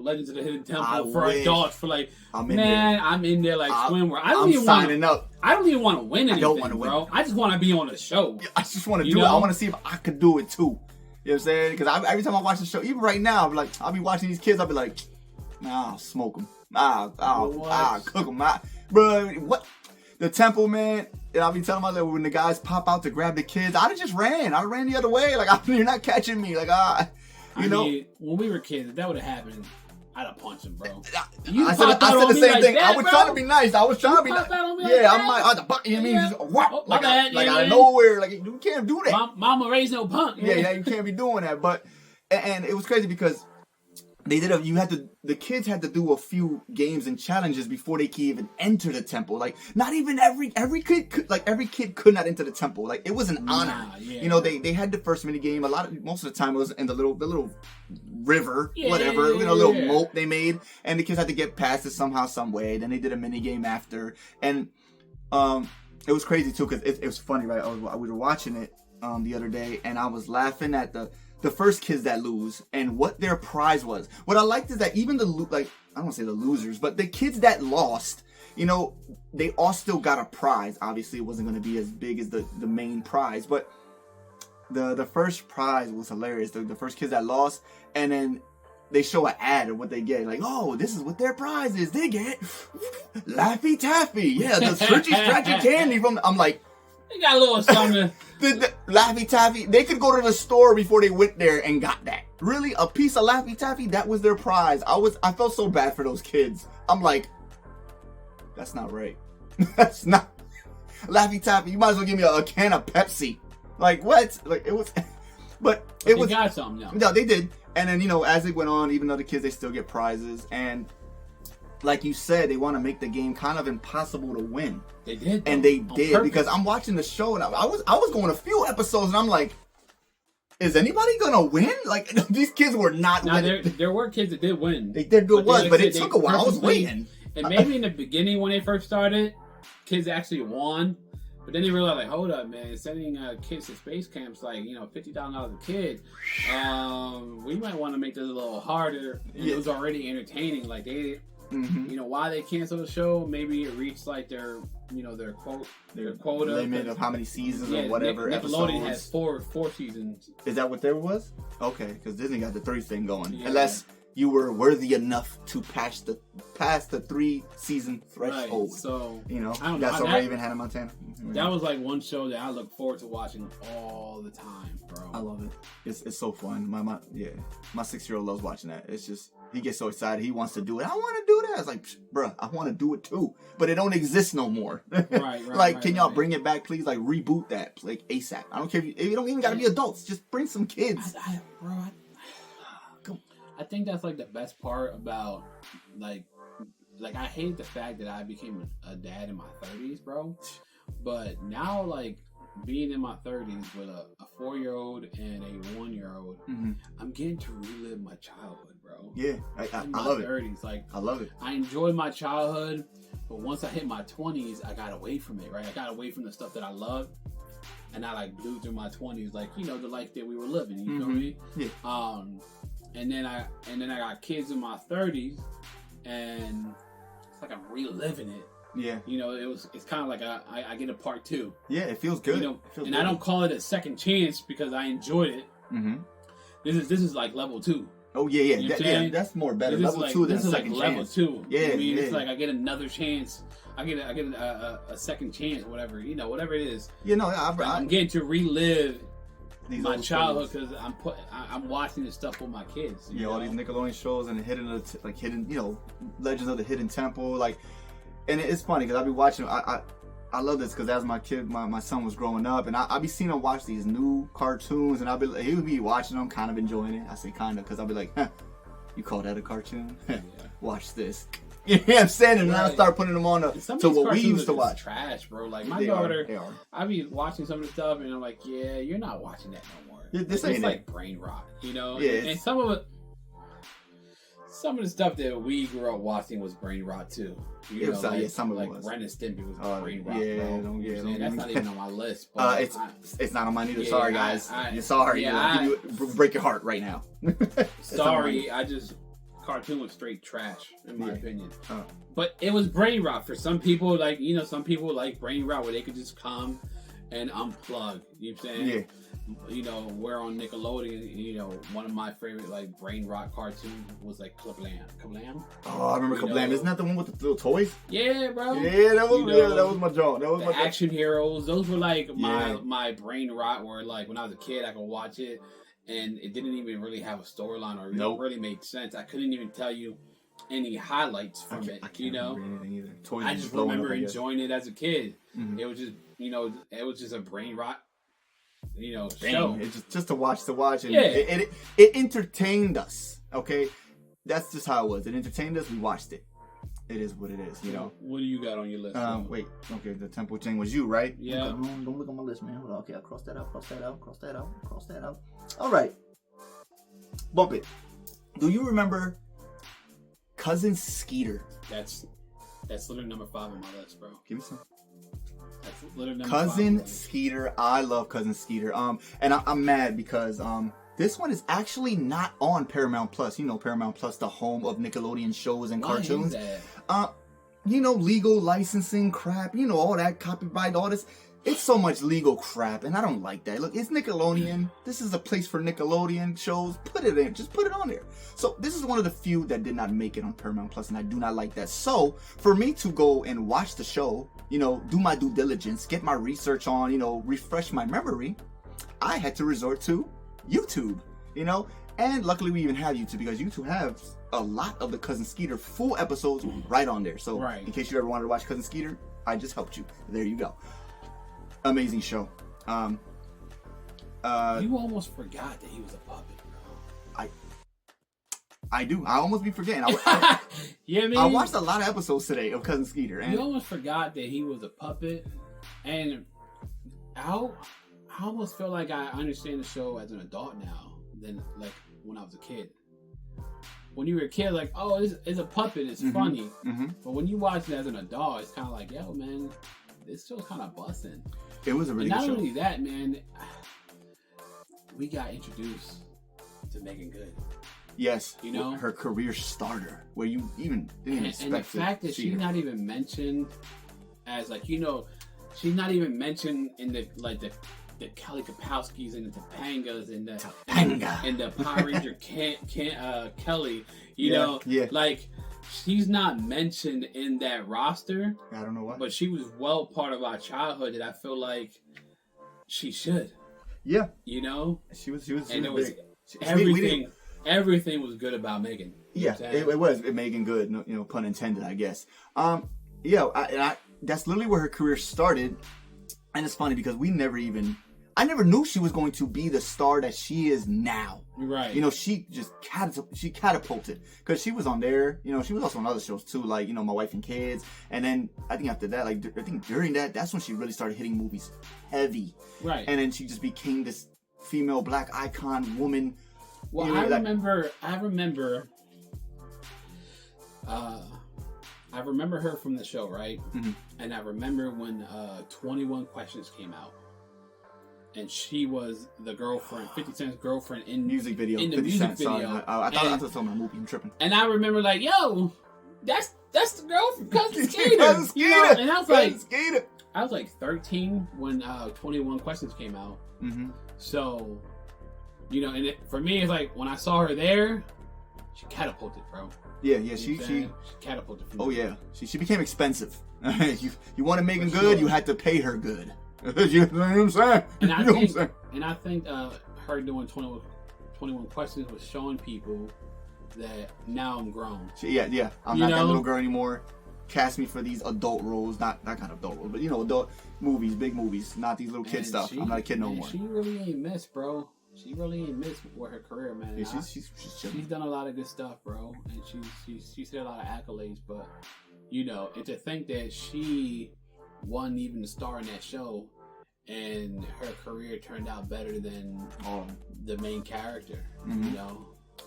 Legends of the Hidden Temple for adults. For like, I'm in there like swimwear. I'm signing up. I don't even want to win anything, I don't want to win, bro. I just want to be on the show. I just want to do it. I want to see if I could do it too. You know what I'm saying? Because every time I watch the show, even right now, I'll be watching these kids. I'll be like, nah, I'll smoke them. I'll cook them. Bro, what? The temple, man. And I'll be telling myself when the guys pop out to grab the kids, I just ran. I ran the other way. Like, you're not catching me. Like, you know. Mean, when we were kids, if that would have happened, I'd have punched him, bro. I said the same thing. I was trying to be nice. I was trying to be nice. I'm like, you mean, like out of nowhere. Like, you can't do that. Mama raised no punk. Yeah, you can't be doing that. But, and it was crazy because the kids had to do a few games and challenges before they could even enter the temple. Like, not even every kid could not enter the temple. Like, it was an honor. Yeah. You know, they had the first mini game. Most of the time it was in the little river, little moat they made, and the kids had to get past it somehow, some way. Then they did a mini game after, and it was crazy too because it was funny, right? We were watching it the other day, and I was laughing at the first kids that lose and what their prize was. What I liked is that even I don't want to say the losers, but the kids that lost, you know, they all still got a prize. Obviously, it wasn't going to be as big as the main prize, but The first prize was hilarious. The first kids that lost, and then they show an ad of what they get. Like, oh, this is what their prize is. They get Laffy Taffy. Yeah, the stretchy candy from. I'm like, they got a little something. the Laffy Taffy. They could go to the store before they went there and got that. Really, a piece of Laffy Taffy? That was their prize. I felt so bad for those kids. I'm like, that's not right. That's not Laffy Taffy. You might as well give me a can of Pepsi. Like what? Like it was, but it was. They got something now. No, they did. And then, as it went on, even though the kids, they still get prizes. And like you said, they want to make the game kind of impossible to win. They did. And they did, because I'm watching the show and I was going a few episodes and I'm like, is anybody going to win? Like, these kids were not winning. There were kids that did win. But it took a while. I was waiting. And maybe in the beginning when they first started, kids actually won. But then they realized, like, hold up, man, sending kids to space camps, like, $50,000 a kid, we might want to make this a little harder. And it was already entertaining. Like, they, why they canceled the show, maybe it reached, like, their quota. Limit of how many seasons or whatever episodes. Nickelodeon has four seasons. Is that what there was? Okay, because Disney got the 3 thing going. Yeah. Unless you were worthy enough to pass the 3-season threshold. Right. So that's so Raven, Hannah Montana. That was like one show that I look forward to watching all the time, bro. I love it. It's so fun. My 6-year-old loves watching that. It's just, he gets so excited. He wants to do it. I want to do that. I was like, bruh, I want to do it too, but it don't exist no more. Right. Like, can y'all bring it back, please? Like, reboot that, like ASAP. I don't care if you don't even got to be adults. Just bring some kids. I think that's like the best part about like I hate the fact that I became a dad in my 30s, bro. But now, like, being in my 30s with a 4-year-old and a 1-year-old, I'm getting to relive my childhood, bro. Yeah, I love 30s. It. Like, I love it. I enjoyed my childhood, but once I hit my 20s, I got away from it, right? I got away from the stuff that I loved, and I like blew through my 20s, like, the life that we were living. You feel me? Yeah. And then I got kids in my 30s, and it's like I'm reliving it. Yeah. It's kind of like I get a part 2. Yeah, it feels good. I don't call it a second chance because I enjoyed it. This is like level 2. Oh yeah. That's more better. Level 2 than second like chance. Level 2. Yeah, It's like I get another chance. I get a second chance, whatever. Whatever it is. I'm getting to relive my childhood because I'm watching this stuff with my kids. All these Nickelodeon shows and hidden, Legends of the Hidden Temple, like, and it's funny because I be watching. I love this because as my son was growing up, and I be seeing him watch these new cartoons, and he would be watching them, kind of enjoying it. I say kind of because I'll be like, you call that a cartoon? Watch this. You know what I'm saying? And then I start putting them on to what we used to watch. Trash, bro. Like my daughter, I be watching some of the stuff, and I'm like, yeah, you're not watching that no more. This it's like brain rot, Yeah. And some of the stuff that we grew up watching was brain rot too. Some of it was. Ren and Stimpy was brain rot, bro. That's not even on my list. But it's not on mine either. Sorry, guys. You're sorry. Break your heart right now. Sorry, cartoon was straight trash in my opinion. But it was brain rot for some people. Like, some people like brain rot where they could just come and unplug. You know what I'm saying? Yeah. We're on Nickelodeon. One of my favorite like brain rot cartoons was like Kablam. Oh, I remember Kablam. Isn't that the one with the little toys? Yeah, bro. Yeah, that was my jaw. That was my action heroes. Those were like my brain rot. Where like when I was a kid, I could watch it. And it didn't even really have a storyline or really made sense. I couldn't even tell you any highlights from it. I can't remember anything either. Toys I just remember enjoying it as a kid. It was just, it was just a brain rot, show. It's just to watch. And it entertained us. Okay, that's just how it was. It entertained us. We watched it. It is what it is. What do you got on your list? Wait. Okay, the temple chain was you, right? Yeah. Okay, don't look on my list, man. Hold on. Okay, I'll cross that out. All right. Bump it. Do you remember Cousin Skeeter? That's literally number 5 on my list, bro. Give me some. That's literally number Cousin 5 Skeeter. I love Cousin Skeeter. And I'm mad because this one is actually not on Paramount Plus. Paramount Plus, the home of Nickelodeon shows and cartoons. Why is that? Legal licensing crap. All that copyright, all this. it's so much legal crap, and I don't like that. Look, it's Nickelodeon. This is a place for Nickelodeon shows. Put it in. Just put it on there. So this is one of the few that did not make it on Paramount Plus, and I do not like that. So for me to go and watch the show, do my due diligence, get my research on, refresh my memory, I had to resort to YouTube, And luckily we even have YouTube because YouTube has a lot of the Cousin Skeeter full episodes right on there. So in case you ever wanted to watch Cousin Skeeter, I just helped you. There you go. Amazing show. You almost forgot that he was a puppet, bro. I do. I almost be forgetting. Yeah, man. I watched a lot of episodes today of Cousin Skeeter. And you almost forgot that he was a puppet. And I almost feel like I understand the show as an adult now than like when I was a kid. When you were a kid, like, oh, it's a puppet, it's funny. But when you watch it as an adult, it's kind of like, yo, man, this show's kind of busting. It was a really good show. Not only that, man, we got introduced to Megan Good. Yes, her career starter, where you even didn't expect and the fact that she's not even mentioned as like, she's not even mentioned in the Kelly Kapowskis and the Topangas and the Power Ranger Kelly, like she's not mentioned in that roster. I don't know why, but she was well part of our childhood that I feel like she should. Yeah, she was and it was everything was good about Megan. Yeah, it was Megan Good, pun intended, I guess. That's literally where her career started, and it's funny because I never knew she was going to be the star that she is now. Right. She just catapulted because she was on there. She was also on other shows too, like My Wife and Kids, and then I think after that, during that's when she really started hitting movies heavy. Right. And then she just became this female black icon woman. Well, I remember her from the show, right? And I remember when 21 Questions came out. And she was the girlfriend, 50 Cent's girlfriend in music video. In the music video. Sorry. I thought it was talking about a movie. I'm tripping. And I remember like, yo, that's the girl from Cousin Skeeter. Cousin Skeeter. And I was like 13 when 21 Questions came out. So, and for me, it's like when I saw her there, she catapulted, bro. Yeah, she catapulted. Oh yeah, she became expensive. You wanted Megan Good, you had to pay her good. You know what I'm saying? And I think her doing 21 Questions was showing people that now I'm grown. Yeah. I'm not that little girl anymore. Cast me for these adult roles, not that kind of adult roles, but adult movies, big movies, not these little kid stuff. I'm not a kid no more. She really ain't missed, bro. She really ain't missed with her career, man. Yeah, she's done a lot of good stuff, bro, and she's had a lot of accolades. But and to think that she wasn't even the star in that show, and her career turned out better than the main character.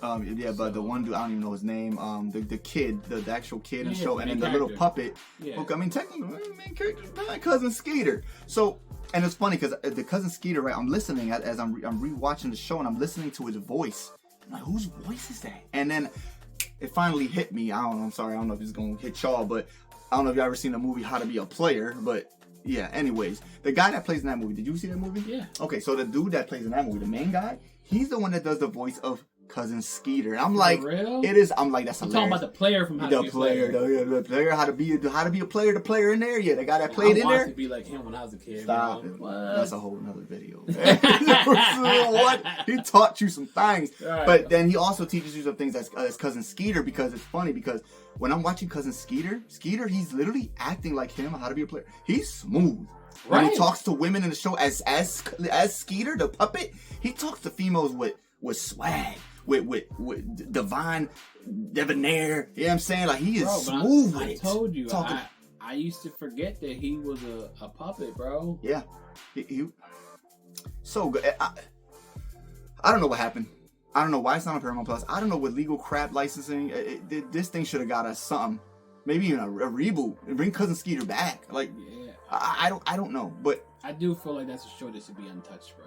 But the one dude, I don't even know his name. The kid, the actual kid in the show, and then the little puppet. Yeah. Okay, I mean, technically, the main character's not Cousin Skeeter. So, and it's funny because the Cousin Skeeter, right? I'm listening as I'm rewatching the show, and I'm listening to his voice. I'm like, whose voice is that? And then it finally hit me. I don't know. I'm sorry. I don't know if it's gonna hit y'all, but I don't know if y'all ever seen the movie How to Be a Player, but. Yeah, anyways, the guy that plays in that movie, did you see that movie? Yeah. Okay, so the dude that plays in that movie, the main guy, he's the one that does the voice of Cousin Skeeter. And I'm like, it is. I'm like, that's hilarious. Talking about the player from How to Be a Player. The player, how to be a player, the player in there. Yeah, the guy that played in there. I wanted to be like him when I was a kid. Stop it. What? That's a whole nother video. What? He taught you some things, right. But then he also teaches you some things as Cousin Skeeter, because it's funny because when I'm watching Cousin Skeeter, he's literally acting like him. How to Be a Player. He's smooth. When he talks to women in the show as Skeeter, the puppet, he talks to females with swag, with divine debonair. You know what I'm saying? Like, he is smooth with it. I told you, I used to forget that he was a puppet, bro. Yeah. He so good. I don't know what happened. I don't know why it's not on Paramount Plus. I don't know what legal crap licensing. This thing should have got us something. Maybe even a reboot and bring Cousin Skeeter back. Like, yeah. I don't know, but I do feel like that's a show that should be untouched, bro.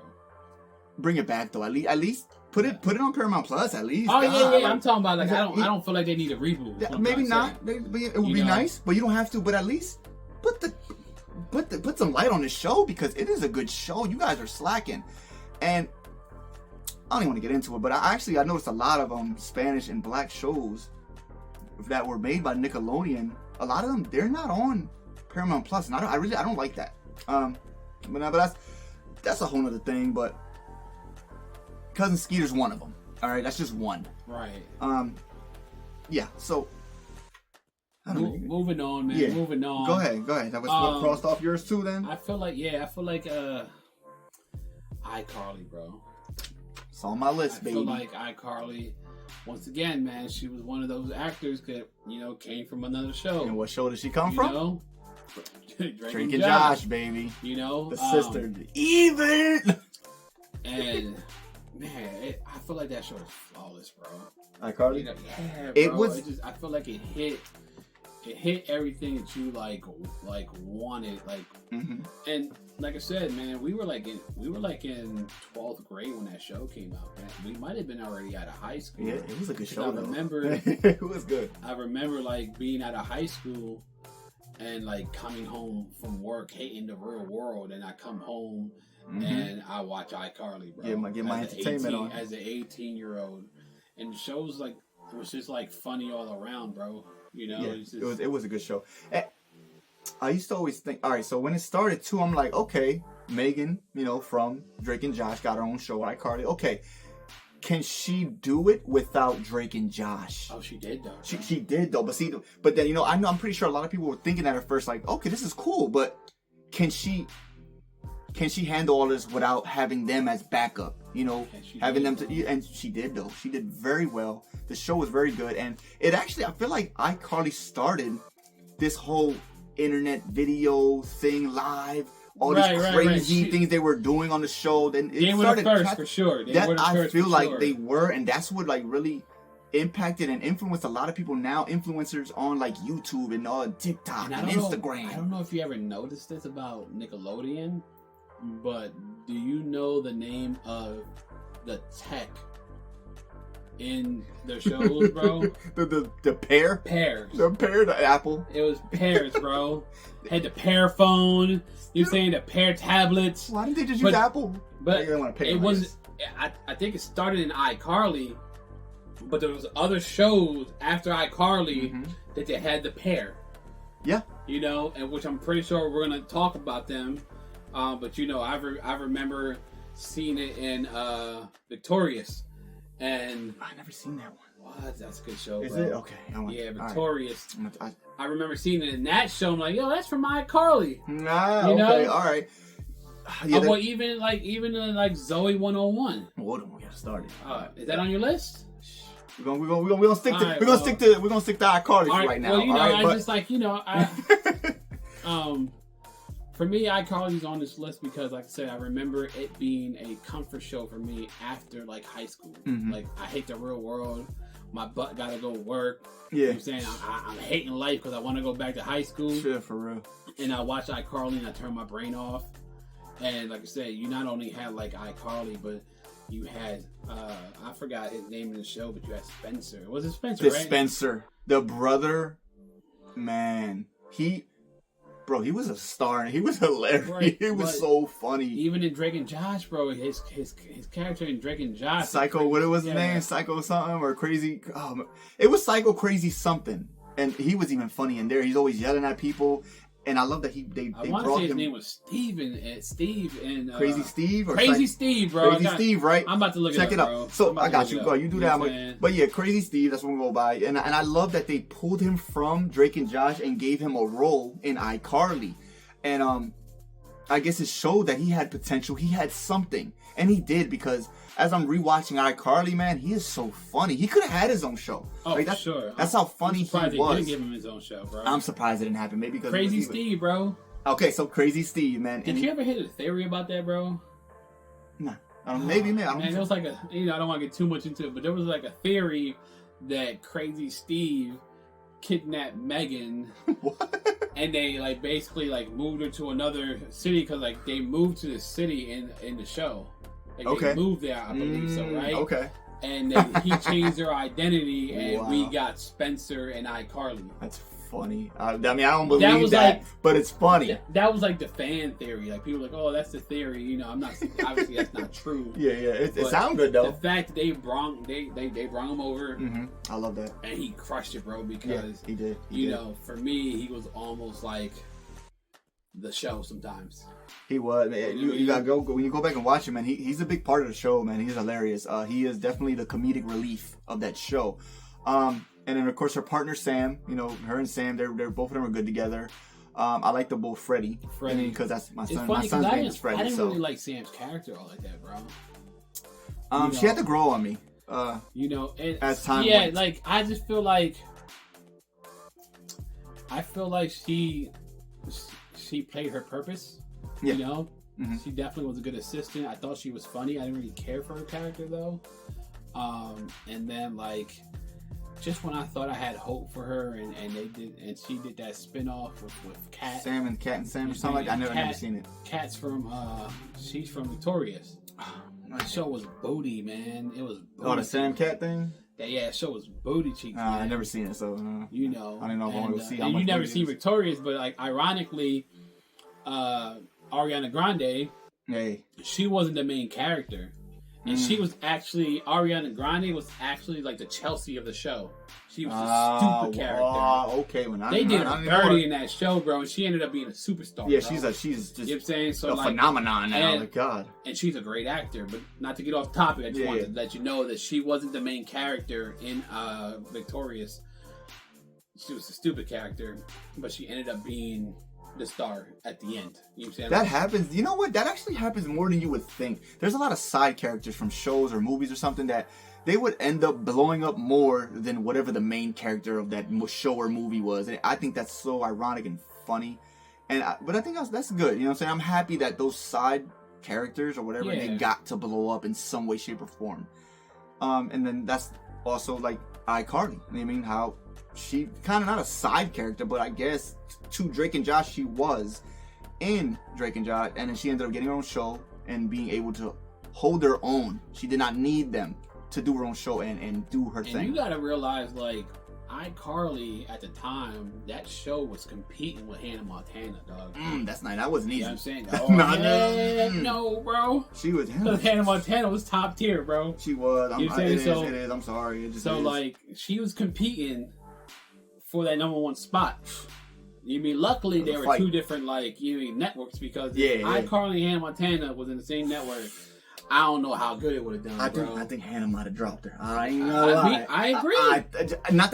Bring it back though. At least put it on Paramount Plus. At least. Oh yeah. Like, I'm talking about like I don't feel like they need a reboot. Maybe not. It would be nice, but you don't have to. But at least put some light on the show because it is a good show. You guys are slacking, and I don't even want to get into it, but I noticed a lot of Spanish and black shows that were made by Nickelodeon. A lot of them, they're not on Paramount Plus, and I don't like that. But that's a whole nother thing. But Cousin Skeeter's one of them. All right, that's just one. Right. Yeah. So. Moving on, man. Yeah. Moving on. Go ahead. That was what crossed off yours too, then. I feel like iCarly, bro. It's on my list, baby. I feel like iCarly, once again, man, she was one of those actors that, came from another show. And what show did she come from? Drake and Josh, baby. The sister. Even! And, man, I feel like that show is flawless, bro. iCarly? Yeah, bro. I feel like it hit everything that you like wanted, and like I said, man, we were like in 12th grade when that show came out, man. We might have been already out of high school. Yeah, it was a good show. I remember it was good. I remember like being out of high school and like coming home from work, hating the real world, and I come home and I watch iCarly, bro. Get my entertainment on as an 18-year-old, and the show was like, it was just like funny all around, bro. It was a good show. I used to always think, all right, so when it started too, I'm like, okay, Megan, from Drake and Josh got her own show, iCarly. Okay, can she do it without Drake and Josh? Oh, she did though. She did though, but then I'm pretty sure a lot of people were thinking that at first, like, okay, this is cool, but can she handle all this without having them as backup? Having them and she did though. She did very well. The show was very good, and it actually, I feel like iCarly started this whole internet video thing live. All these crazy things they were doing on the show. Then they were the first for sure. I feel like they were, and that's what like really impacted and influenced a lot of people now. Influencers on like YouTube and on TikTok and Instagram. I don't know if you ever noticed this about Nickelodeon, but do you know the name of the tech in their shows, bro? the pear? Pears. The pear, the apple. It was pears, bro. Had the pear phone. You saying the pear tablets. Why didn't they just use apple? But it was, I think it started in iCarly, but there was other shows after iCarly that they had the pear. Yeah. And which I'm pretty sure we're going to talk about them. But I remember seeing it in Victorious, and I never seen that one. What? That's a good show. Is bro. it okay? Yeah, Victorious. Right. I remember seeing it in that show. I'm like, yo, that's from iCarly. Nah, okay, all right. Yeah, well, even like Zoe 101. Hold on, we got started. Is that on your list? We're gonna stick to iCarly right now. Well, I just like for me, iCarly's on this list because, like I said, I remember it being a comfort show for me after like high school. Like, I hate the real world. My butt gotta go work. Yeah. You know what I'm saying? I'm hating life because I want to go back to high school. Sure, for real. And I watch iCarly and I turn my brain off. And like I said, you not only had like iCarly, but you had I forgot his name in the show, but you had Spencer. Was it Spencer? Right? Spencer, the brother. Man, he was a star and he was hilarious. Right, he was so funny. Even in Drake and Josh, bro, his character in Drake and Josh. Psycho, what was his name? Psycho something or Crazy? It was Psycho Crazy something. And he was even funny in there. He's always yelling at people. And I love that they I want to say his name was Steve and Crazy Steve or Crazy Steve, bro. Steve, right? I'm about to look Check it up, bro. So I got you. Go. You do that. But yeah, Crazy Steve. That's what we go by. And I love that they pulled him from Drake and Josh and gave him a role in iCarly. And I guess it showed that he had potential. He had something, and he did, because as I'm rewatching iCarly, man, he is so funny. He could have had his own show. Oh, like, sure. That's how funny he was. They didn't give him his own show, bro. I'm surprised it didn't happen. Maybe because Crazy Steve, bro. Okay, so Crazy Steve, man. Did you ever hear the theory about that, bro? Nah. Maybe. I don't know. There was like I don't want to get too much into it, but there was like a theory that Crazy Steve kidnapped Megan. What? And they like basically like moved her to another city because like they moved to the city in the show. Like, okay. They moved there, I believe so, right? Okay. And then he changed their identity, and we got Spencer and iCarly. That's funny. I mean, I don't believe that, but it's funny. That was like the fan theory. Like people were like, oh, that's the theory. You know, I'm not. Obviously, that's not true. Yeah. It sounds good though. The fact that they brought him over. I love that. And he crushed it, bro. Because he did. You know, for me, he was almost like the show sometimes. He was. Man, you gotta go when you go back and watch him, man. He's a big part of the show, man. He's hilarious. He is definitely the comedic relief of that show. And then of course her partner Sam. You know, her and Sam, they're both of them are good together. I like the both Freddie, because that's my son. My son's name is Freddie. I didn't really like Sam's character all like that, bro. She had to grow on me. You know, as time went. Like I just feel like she played her purpose. Yeah. You know, she definitely was a good assistant. I thought she was funny. I didn't really care for her character though. And then like, just when I thought I had hope for her, and she did that spinoff with Kat. Sam and Kat and Sam or something like that. I never seen it. Kat's from she's from Victorious. The show was booty, man. It was booty. Oh, the Sam Cat thing? Yeah, the show was booty cheeks. I never seen it, so you know. I don't know if I want to see. And you never seen Victorious, but like ironically, Ariana Grande, she wasn't the main character. And she was actually, Ariana Grande was actually like the Chelsea of the show. She was a stupid character. Okay. They did her dirty in that show, bro, and she ended up being a superstar. Yeah, bro. she's just you know what I'm saying? So, a phenomenon now. Oh my God. And she's a great actor, but not to get off topic, I just wanted to let you know that she wasn't the main character in Victorious. She was a stupid character, but she ended up being the star at the end. You know what I'm saying? That happens. You know what? That actually happens more than you would think. There's a lot of side characters from shows or movies or something that they would end up blowing up more than whatever the main character of that show or movie was. And I think that's so ironic and funny. But I think that's good. You know what I'm saying? I'm happy that those side characters or whatever, they got to blow up in some way, shape, or form. And then that's also like iCarly. You know what I mean? How she kind of not a side character, but I guess to Drake and Josh, she was in Drake and Josh, and then she ended up getting her own show and being able to hold her own. She did not need them to do her own show and do her thing. And you gotta realize, like, iCarly at the time, that show was competing with Hannah Montana, dog. That's nice. That wasn't easy. You know what I'm saying? No, bro. She was. Hannah Montana was top tier, bro. She was. It is. I'm sorry. It just is. Like, she was competing for that number one spot. You mean, luckily there were two different networks, because iCarly and Hannah Montana was in the same network. I don't know how good it would have done, bro. I think Hannah might have dropped her. I ain't gonna lie. I agree. Not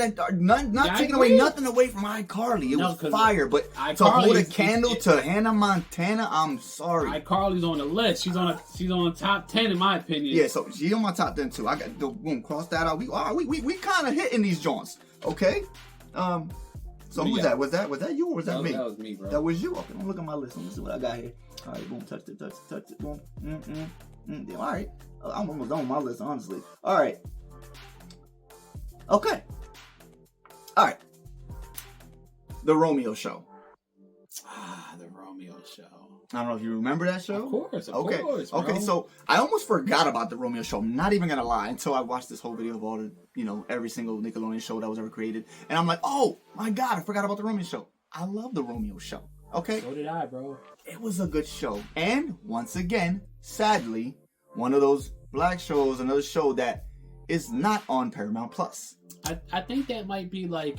taking nothing away from iCarly. It was fire, but to hold a candle to Hannah Montana, I'm sorry. iCarly's on the list. She's on the top 10 in my opinion. Yeah, so she's on my top 10 too. I got cross that out. We kind of hitting these joints, okay? So who was that? Was that you or was that me? That was me, bro. That was you. Okay, I'm look at my list. Let me see what I got here. All right, boom, touched it. Boom. All right, I'm almost done with my list, honestly. All right. Okay. All right. The Romeo Show. The Romeo Show. I don't know if you remember that show. Of course, bro. Okay, so I almost forgot about the Romeo Show. I'm not even gonna lie, until I watched this whole video of all the, every single Nickelodeon show that was ever created, and I'm like, oh my God, I forgot about the Romeo Show. I love the Romeo Show. Okay. So did I, bro. It was a good show, and once again, sadly, one of those black shows, another show that is not on Paramount Plus. I think that might be like.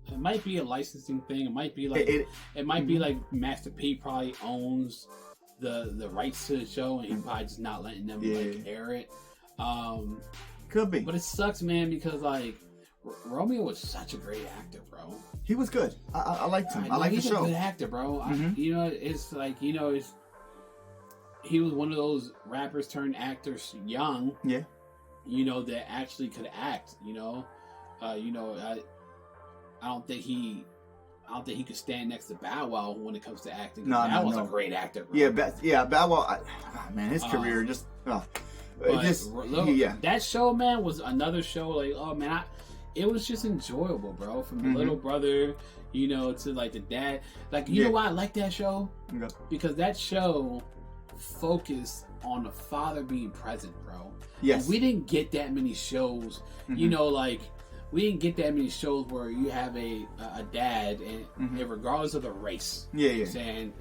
It might be a licensing thing. It might be like it might be like Master P probably owns the rights to the show, and he's probably just not letting them air it. Could be, but it sucks, man, because like Romeo was such a great actor, bro. He was good. I liked him. I like the show. He's a good actor, bro. It's like he was one of those rappers turned actors young. Yeah. That actually could act. I don't think he could stand next to Bow Wow when it comes to acting. Bow Wow's a great actor, bro. Bow Wow. Man, his career just. That show, man, was another show. Like, oh man, it was just enjoyable, bro. From the little brother, to like the dad. Like, you know why I like that show? Yeah. Because that show focused on the father being present, bro. Yes. And we didn't get that many shows. we didn't get that many shows where you have a dad, and regardless of the race. Yeah, you know what I'm saying,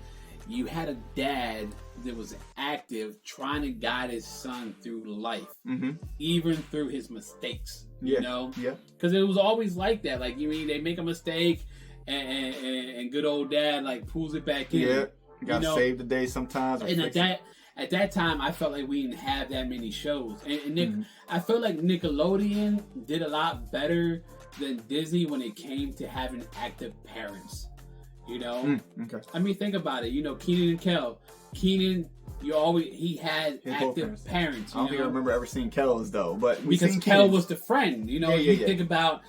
you had a dad that was active, trying to guide his son through life, even through his mistakes. You know, because it was always like that. Like, you mean, they make a mistake, and good old dad like pulls it back in. Yeah, you gotta save the day sometimes. And at that time, I felt like we didn't have that many shows. And I feel like Nickelodeon did a lot better than Disney when it came to having active parents. You know? I mean, think about it. You know, Kenan and Kel. Kenan, he had active parents. I don't think I remember ever seeing Kel's though, but because Kel was the friend. You know, you think about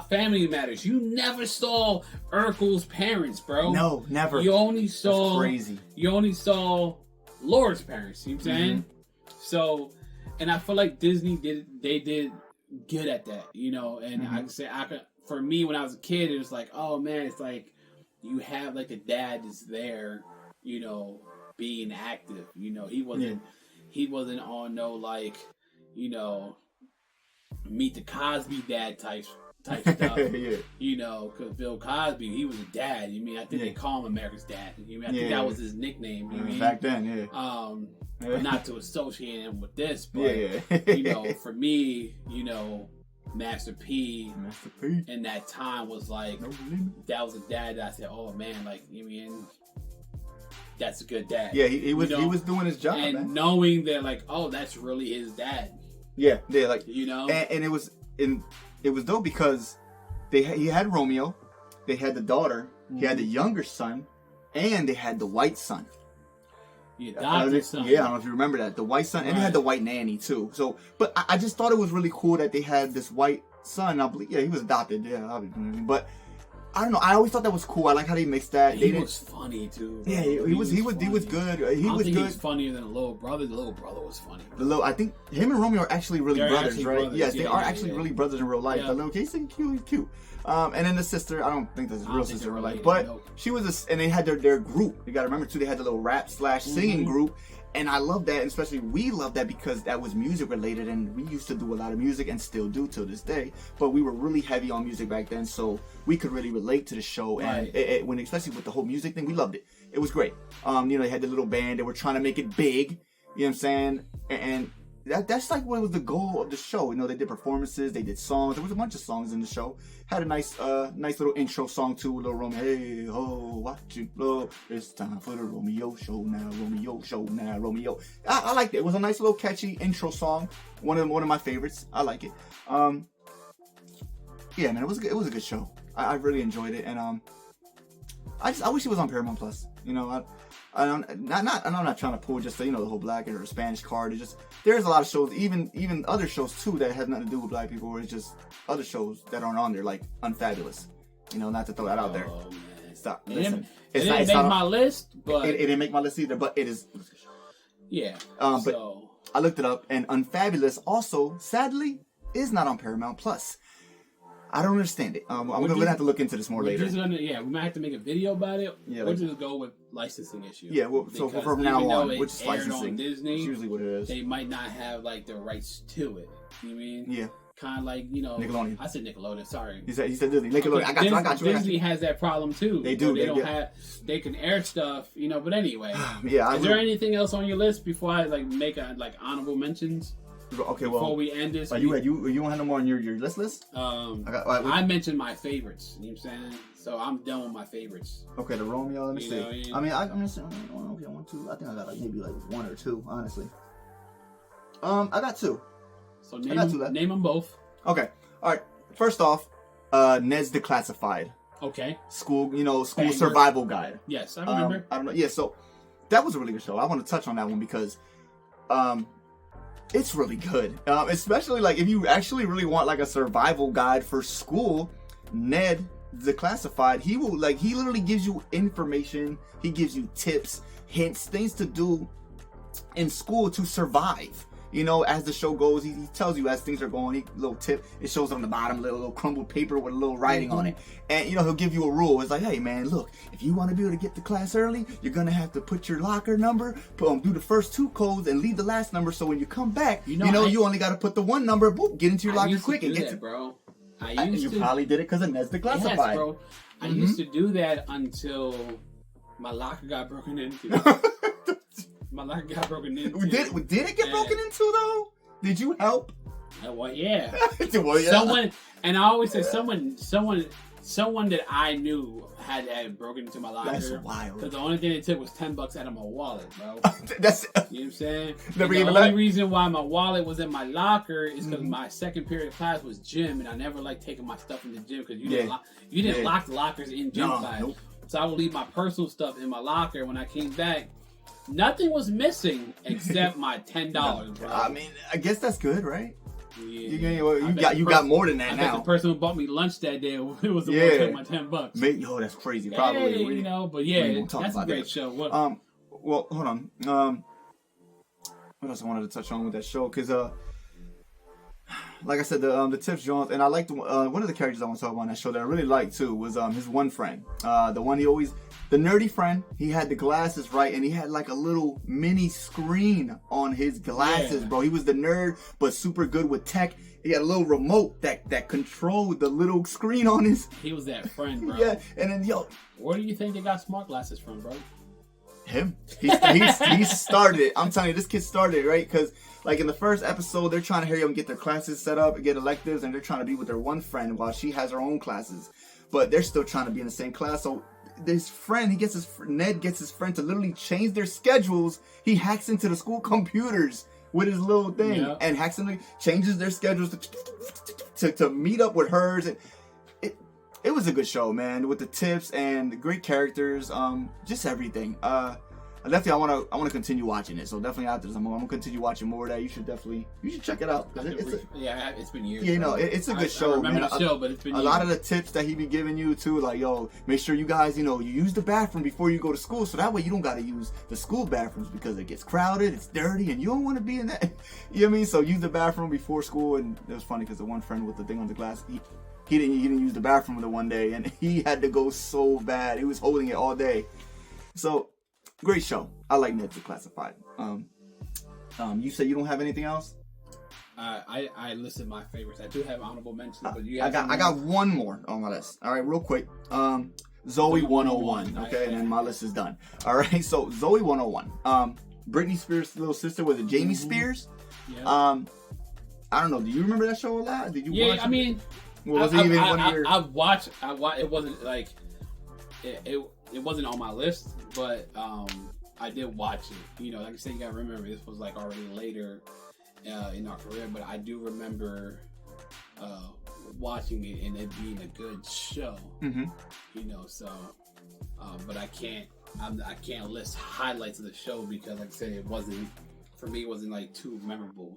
Family Matters. You never saw Urkel's parents, bro. No, never. You only saw That's crazy. You only saw Laura's parents. You know what I'm saying? So, and I feel like Disney did good at that. You know, and for me when I was a kid, it was like, oh man, it's like you have like a dad that's there. You know, being active. You know, he wasn't on no like, you know, Meet the Cosby dad type stuff. You know, because Bill Cosby, he was a dad. You mean, I think they call him America's Dad. You mean, I think that was his nickname. You mean? Back then, not to associate him with this, but you know, for me, you know, Master P in that time was like, that was a dad that I said, oh man, like, you mean, that's a good dad. Yeah, he was doing his job, and man. knowing that, like, oh, that's really his dad. Yeah, like, you know, and it was dope because he had Romeo, they had the daughter, he had the younger son, and they had the white son. The adopted son. Yeah, I don't know if you remember that, the white son, and they had the white nanny too. So, but I just thought it was really cool that they had this white son. I believe, he was adopted. Yeah, obviously, but. I don't know. I always thought that was cool. I like how they mixed that. He was funny too. Bro. Yeah, he was good. He was good. He was funnier than the little brother. The little brother was funny. I think him and Romeo are actually really brothers, right? Brothers. Yes, they are actually really brothers in real life. The little kid, he's cute. And then the sister, I don't think that's his real sister in real life, but she was and they had their group. You got to remember too. They had the little rap / singing group. And I love that, and especially we love that because that was music related, and we used to do a lot of music and still do till this day. But we were really heavy on music back then, so we could really relate to the show. And especially with the whole music thing, we loved it. It was great. You know, they had the little band. They were trying to make it big. You know what I'm saying? And that's like what was the goal of the show. You know, they did performances, they did songs. There was a bunch of songs in the show. Had a nice little intro song too, little Romeo. Hey ho, watch it blow. It's time for the Romeo show now. Romeo show now. Romeo. I liked it. It was a nice little catchy intro song. One of my favorites. I like it. Yeah, man, it was a good show. I really enjoyed it, and I wish it was on Paramount Plus. You know, I'm not trying to pull just the whole black or Spanish card. It's just there's a lot of shows, even other shows too that have nothing to do with black people. Or it's just other shows that aren't on there, like Unfabulous. You know, not to throw that out there. Oh man, Stop. Listen, it didn't make my list, but it didn't make my list either. But it is. Yeah. But I looked it up, and Unfabulous also, sadly, is not on Paramount Plus. I don't understand it. I'm gonna have to look into this more later. We might have to make a video about it. Yeah, we'll just go with licensing issues. Yeah, well, so from now on, which is licensing, on Disney, it's usually what it is. They might not have like the rights to it. You know what I mean? Yeah. Kind of like, you know, Nickelodeon. I said Nickelodeon. Sorry. He said Disney. Nickelodeon. I got you. Disney has that problem too. They do. They don't have. They can air stuff, you know. But anyway, yeah. Is there anything else on your list before I make honorable mentions? Okay, before we end this, you don't have no more on your list? I mentioned my favorites. You know what I'm saying? So I'm done with my favorites. Okay, the Romeo. Let me see. I mean, I'm just saying. I don't know if I want to. I think I got maybe one or two, honestly. I got two. So name them both. Okay. All right. First off, Ned's Declassified. Okay. School survival guide. Yes, I remember. I don't know. Yeah, so that was a really good show. I want to touch on that one because, it's really good. Especially like if you actually really want like a survival guide for school, Ned Declassified, he literally gives you information. He gives you tips, hints, things to do in school to survive. You know, as the show goes, he tells you as things are going. Little tip, it shows on the bottom, little crumbled paper with a little writing on it. And he'll give you a rule. It's like, hey man, look, if you want to be able to get to class early, you're gonna have to put your locker number, do the first two codes, and leave the last number. So when you come back, you only got to put the one number. Boop, get into your locker quick and get that, bro. You probably did it because of Ned's Declassified. Yes, bro. I used to do that until my locker got broken into. My locker got broken into. Did it get broken into though? Did you help? Well, yeah. Well, yeah. Someone, and I always say someone that I knew had broken into my locker. That's wild. Because the only thing they took was $10 out of my wallet, bro. That's. You know what I'm saying? Never the gave it only back? reason why my wallet was in my locker is because my second period of class was gym, and I never liked taking my stuff in the gym because you didn't lock the lockers in gym class. Nope. So I would leave my personal stuff in my locker. When I came back, nothing was missing except my $10, bro. I mean, I guess that's good, right? Yeah. You got more than that now. The person who bought me lunch that day, it was the one who took my $10. Yo, that's crazy. Probably. Hey, you know, but yeah, that's a great show. What? Well, hold on. What else I wanted to touch on with that show? Because, like I said, the Tips Jones, and I liked one of the characters I want to talk about on that show that I really liked too was his one friend, the one the nerdy friend. He had the glasses, right, and he had like a little mini screen on his glasses, bro. He was the nerd, but super good with tech. He had a little remote that controlled the little screen on his. He was that friend, bro. Yeah, and then where do you think they got smart glasses from, bro? Him. He started it. I'm telling you, this kid started it, right? Because like in the first episode, they're trying to hurry up and get their classes set up and get electives, and they're trying to be with their one friend while she has her own classes, but they're still trying to be in the same class. So this friend, Ned gets his friend to literally change their schedules. He hacks into the school computers with his little thing and changes their schedules to meet up with hers. And it was a good show, man, with the tips and the great characters, just everything. Definitely, I want to continue watching it. So definitely after this, I'm gonna continue watching more of that. You should check it out. It's been years. Yeah, you know, it's a good show. I remember man. the show, but it's been a lot of the tips that he be giving you too, like make sure you guys, you use the bathroom before you go to school, so that way you don't got to use the school bathrooms because it gets crowded, it's dirty, and you don't want to be in that. You know what I mean? So use the bathroom before school. And it was funny because the one friend with the thing on the glass, he didn't use the bathroom the one day, and he had to go so bad. He was holding it all day. So. Great show. I like Ned's Declassified. You say you don't have anything else? I listed my favorites. I do have honorable mentions, but I got one more on my list. All right, real quick. Zoe 101. Okay, and then my list is done. All right, so Zoe 101. Britney Spears' little sister, was it Jamie Spears? Yeah. I don't know. Do you remember that show a lot? Did you watch it? I mean, was it even one of your? I watched. It wasn't like it wasn't on my list, but I did watch it. Like I said, you gotta remember this was like already later in our career, but I do remember watching it and it being a good show. Mm-hmm. So but I can't list highlights of the show because, like I said, it wasn't like too memorable.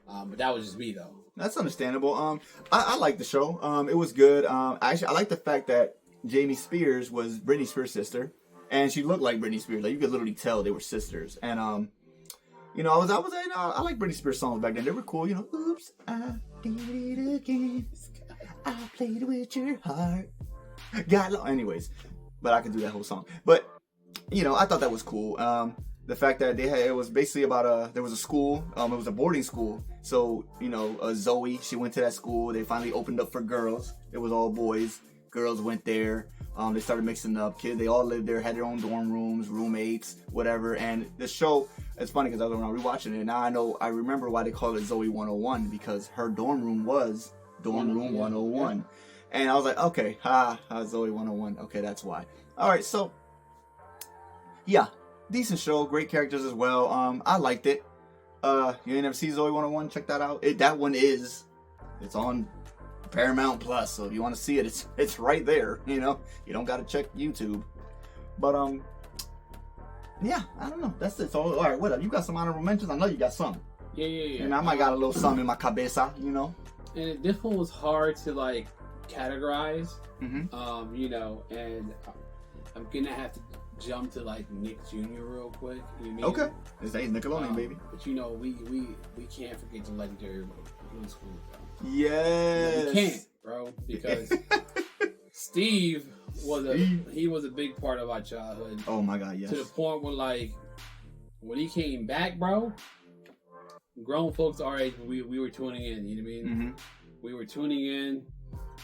But that was just me though. That's understandable. I like the show. It was good. Actually, I like the fact that Jamie Spears was Britney Spears' sister, and she looked like Britney Spears. Like you could literally tell they were sisters. And I like Britney Spears songs back then. They were cool. Oops, I did it again. I played with your heart. Anyways, but I could do that whole song. But I thought that was cool. The fact that it was basically about there was a school. It was a boarding school. So Zoe, she went to that school. They finally opened up for girls. It was all boys. Girls went there. They started mixing up. Kids, they all lived there, had their own dorm rooms, roommates, whatever. And the show, it's funny because when I was rewatching it, now I remember why they called it Zoe 101, because her dorm room was dorm room 101. Yeah. And I was like, okay, Zoe 101. Okay, that's why. All right, so yeah, decent show, great characters as well. I liked it. You ain't never seen Zoe 101? Check that out. It's on Paramount Plus, so if you want to see it, it's right there. You don't got to check YouTube. But yeah, I don't know. That's it. So all right, what up? You got some honorable mentions? I know you got some. Yeah. And I might got a little something in my cabeza, And this one was hard to like categorize. Mm-hmm. And I'm gonna have to jump to like Nick Jr. real quick. You know what I mean? Okay. His name's Nickelodeon, baby. But we can't forget the legendary Blue School. Yes. We can't, bro, because Steve was a big part of our childhood. Oh my God, yes. To the point where like when he came back, bro, grown folks our age, we were tuning in. You know what I mean? we were tuning in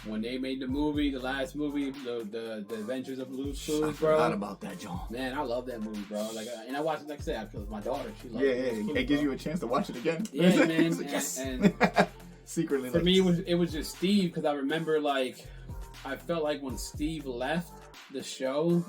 when they made the movie, the last movie, the Adventures of Blue's Clues, bro. I forgot about that, John. Man, I love that movie, bro. Like, and I watched it, like I said, because my daughter, she loves it. It gives you a chance to watch it again. Yeah, man. Like, yes. and secretly, for me, it was just Steve, because I remember, like, I felt like when Steve left the show,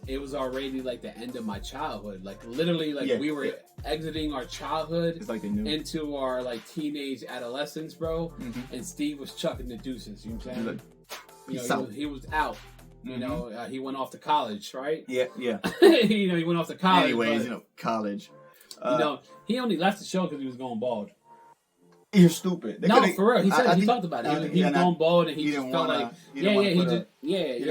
it was already like the end of my childhood. Like literally, like we were exiting our childhood it's like they knew. into our like teenage adolescence, bro. And Steve was chucking the deuces. You know what I'm saying? Like, he was out. You know, he went off to college, right? Yeah. You know, he went off to college. Anyways, college. You know, he only left the show because he was going bald. You're stupid. No, for real. He said he talked about it. He was going bald, and he just felt like he didn't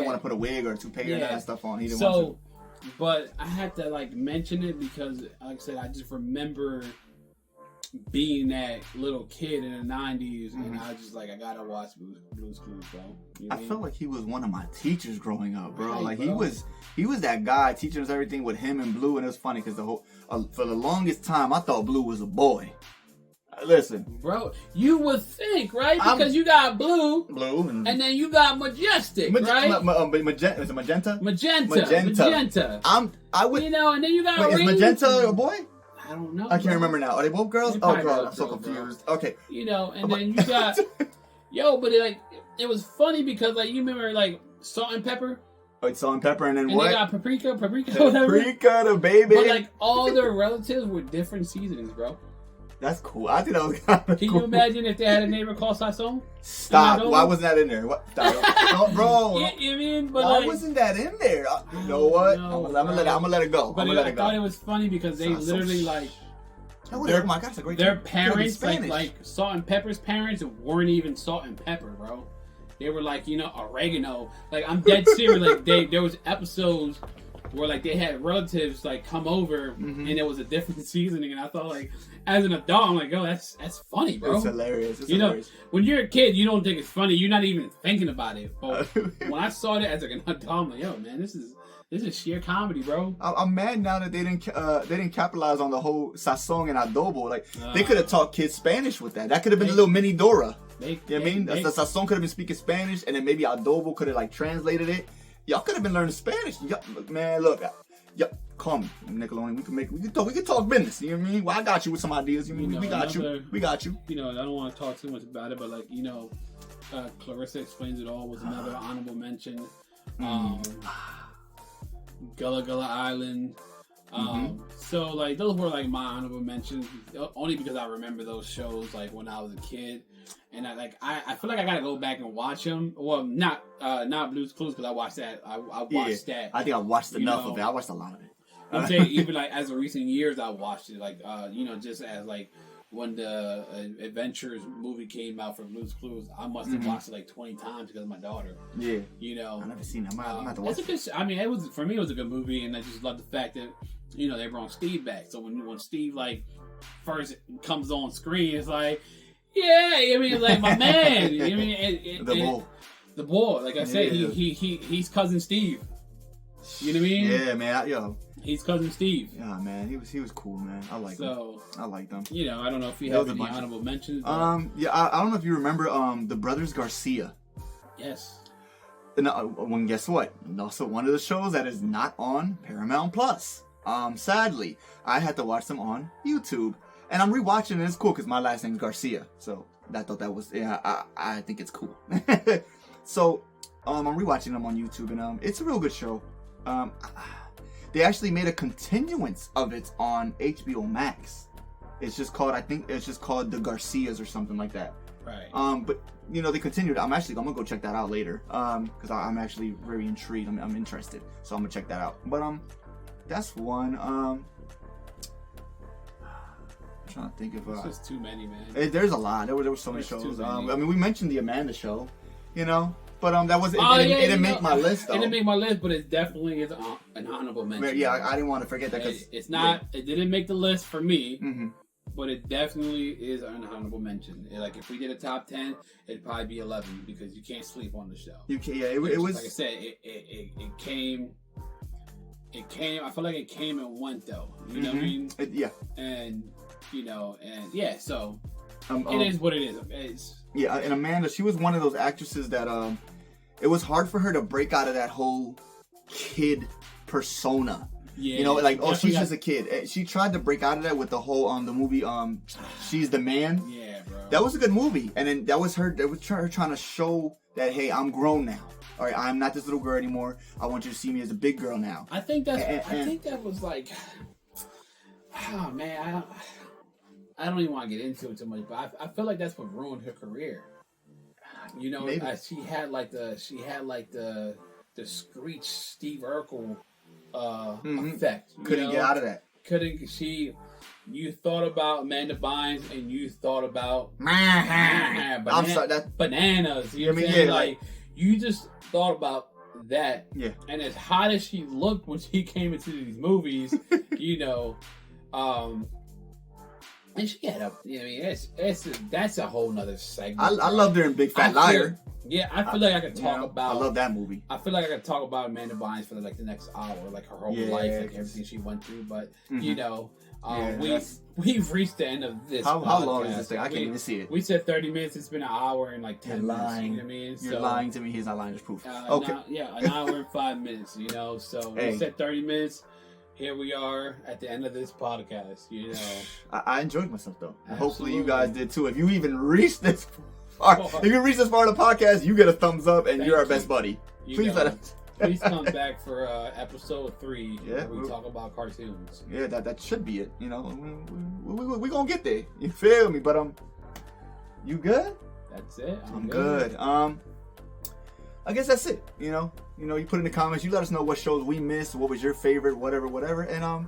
want to put a wig or a toupee or that stuff on. He didn't so, want to. But I had to like mention it because, like I said, I just remember being that little kid in the 90s, and I just like I gotta watch Blue's Clues, bro. You know I felt like he was one of my teachers growing up, bro. Right, like bro. he was that guy teaching us everything with him and Blue, and it was funny because for the longest time I thought Blue was a boy. Listen, bro, you would think, right? Because you got Blue, and then you got Majestic, right? Is it Magenta? Magenta. I would. You know, and then you got. Wait, is Magenta a boy? I don't know. I can't remember now. Are they both girls? They Oh probably god, both I'm so girls, confused. bro. Okay. You know, and then you got but it was funny because like you remember like Salt and Pepper. Oh, it's Salt and Pepper, and then and what? They got paprika, whatever. Paprika, the baby. But like all their relatives were different seasonings, bro. That's cool. I think that was kind of cool. Can you imagine if they had a neighbor called Sasson? Stop. Why wasn't that in there? What? Stop. Bro. You mean? But why like, wasn't that in there? You know what? No, I'm gonna let it go. But I thought it was funny because they literally like. Oh my gosh, their parents, like Salt and Pepper's parents, weren't even Salt and Pepper, bro. They were like, oregano. Like, I'm dead serious. Like, there was episodes where like they had relatives like come over and it was a different seasoning, and I thought like, as an adult, I'm like, oh, that's funny, bro. It's hilarious. It's hilarious. When you're a kid, you don't think it's funny. You're not even thinking about it. But when I saw it as like an adult, I'm like, yo, man, this is sheer comedy, bro. I'm mad now that they didn't capitalize on the whole sazon and adobo. Like they could have taught kids Spanish with that. That could have been a little mini Dora. You know what I mean? The sazon could have been speaking Spanish, and then maybe adobo could have like translated it. Y'all could have been learning Spanish. Man, look, call me, Nickelodeon. We can talk business. You know what I mean? Well, I got you with some ideas. We got you. You know, I don't want to talk too much about it, but like Clarissa Explains It All was another honorable mention. Gullah Gullah Island. So like those were like my honorable mentions, only because I remember those shows like when I was a kid, and I feel like I gotta go back and watch them. Well, not Blue's Clues, because I watched that. I watched that. I think I watched enough of it. I watched a lot of it. I'm saying even like as of recent years, I watched it. Like just as like when the Adventures movie came out for Blue's Clues, I must have watched it like 20 times because of my daughter. Yeah. I've never seen it. I'm gonna have to watch it. It was, for me, it was a good movie, and I just love the fact that, they brought Steve back. So when Steve, like, first comes on screen, it's like, like, my man. The boy. Like I said, he's Cousin Steve. You know what I mean? Yeah, man. He's Cousin Steve. Yeah, man. He was cool, man. I like him. I liked him. I don't know if you have any honorable mentions. I don't know if you remember the Brothers Garcia. Yes. And guess what? Also one of the shows that is not on Paramount Plus. Sadly, I had to watch them on YouTube. And I'm rewatching and it's cool because my last name's Garcia. So I thought that was I think it's cool. So I'm rewatching them on YouTube, and it's a real good show. They actually made a continuance of it on HBO Max. It's just called The Garcias or something like that. Right. But they continued. I'm gonna go check that out later. Because I'm actually very intrigued. I'm interested. So I'm gonna check that out. But that's one. I'm trying to think of. It's just too many, man. There's a lot. There were so many shows. We mentioned the Amanda Show. But that wasn't. It didn't make my list. Though. It didn't make my list, but it definitely is an honorable mention. Yeah, I didn't want to forget that because it's not. It didn't make the list for me, but it definitely is an honorable mention. Like if we did a top 10, it'd probably be 11 because you can't sleep on the show. You can't. Yeah, it was. Like I said, it came. It came. I feel like it came and went though. You know what I mean? Yeah. And So it is what it is. Yeah, and Amanda, she was one of those actresses that it was hard for her to break out of that whole kid persona. Yeah, you know, like, oh, she's just a kid. She tried to break out of that with the whole the movie She's the Man. Yeah, bro. That was a good movie, and then that was her trying to show that, hey, I'm grown now. All right, I'm not this little girl anymore. I want you to see me as a big girl now. I think I think that was like, oh man, I don't even want to get into it too much, but I feel like that's what ruined her career. You know, she had like the Screech Steve Urkel effect. Couldn't get out of that. You thought about Amanda Bynes and you thought about I'm sorry, bananas. You know what I'm saying? Like, you just thought about that. Yeah. And as hot as she looked when she came into these movies, you know, and she had a, I mean, that's a whole nother segment. I loved her in Big Fat Liar. I feel like I could talk about. I love that movie. I feel like I could talk about Amanda Bynes for like the next hour, like her whole life, like everything she went through. But you know, we've reached the end of this. How long is this thing? I can't even see it. We said 30 minutes. It's been an hour and like 10 minutes. Lying. You know what I mean? You're lying to me. He's not lying. Just proof. Okay. An hour and 5 minutes. You know, so we said 30 minutes. Here we are at the end of this podcast. You know, I enjoyed myself though. Hopefully you guys did too. If you even reached this far, if you reached this part of the podcast, you get a thumbs up, and you're our best buddy. Please let us. Please come back for episode 3 where we talk about cartoons. Yeah, that should be it. You know, we gonna get there. You feel me? But you good? That's it. I'm good. I guess that's it. You know, you put in the comments. You let us know what shows we missed. What was your favorite? Whatever. And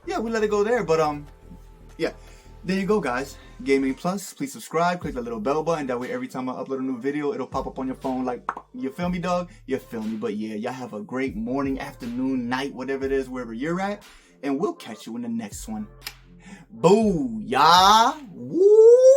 we let it go there. But there you go, guys. GameAimPLUS. Please subscribe. Click the little bell button. That way, every time I upload a new video, it'll pop up on your phone. Like, you feel me, dog? You feel me? But yeah, y'all have a great morning, afternoon, night, whatever it is, wherever you're at. And we'll catch you in the next one. Boo, y'all. Woo!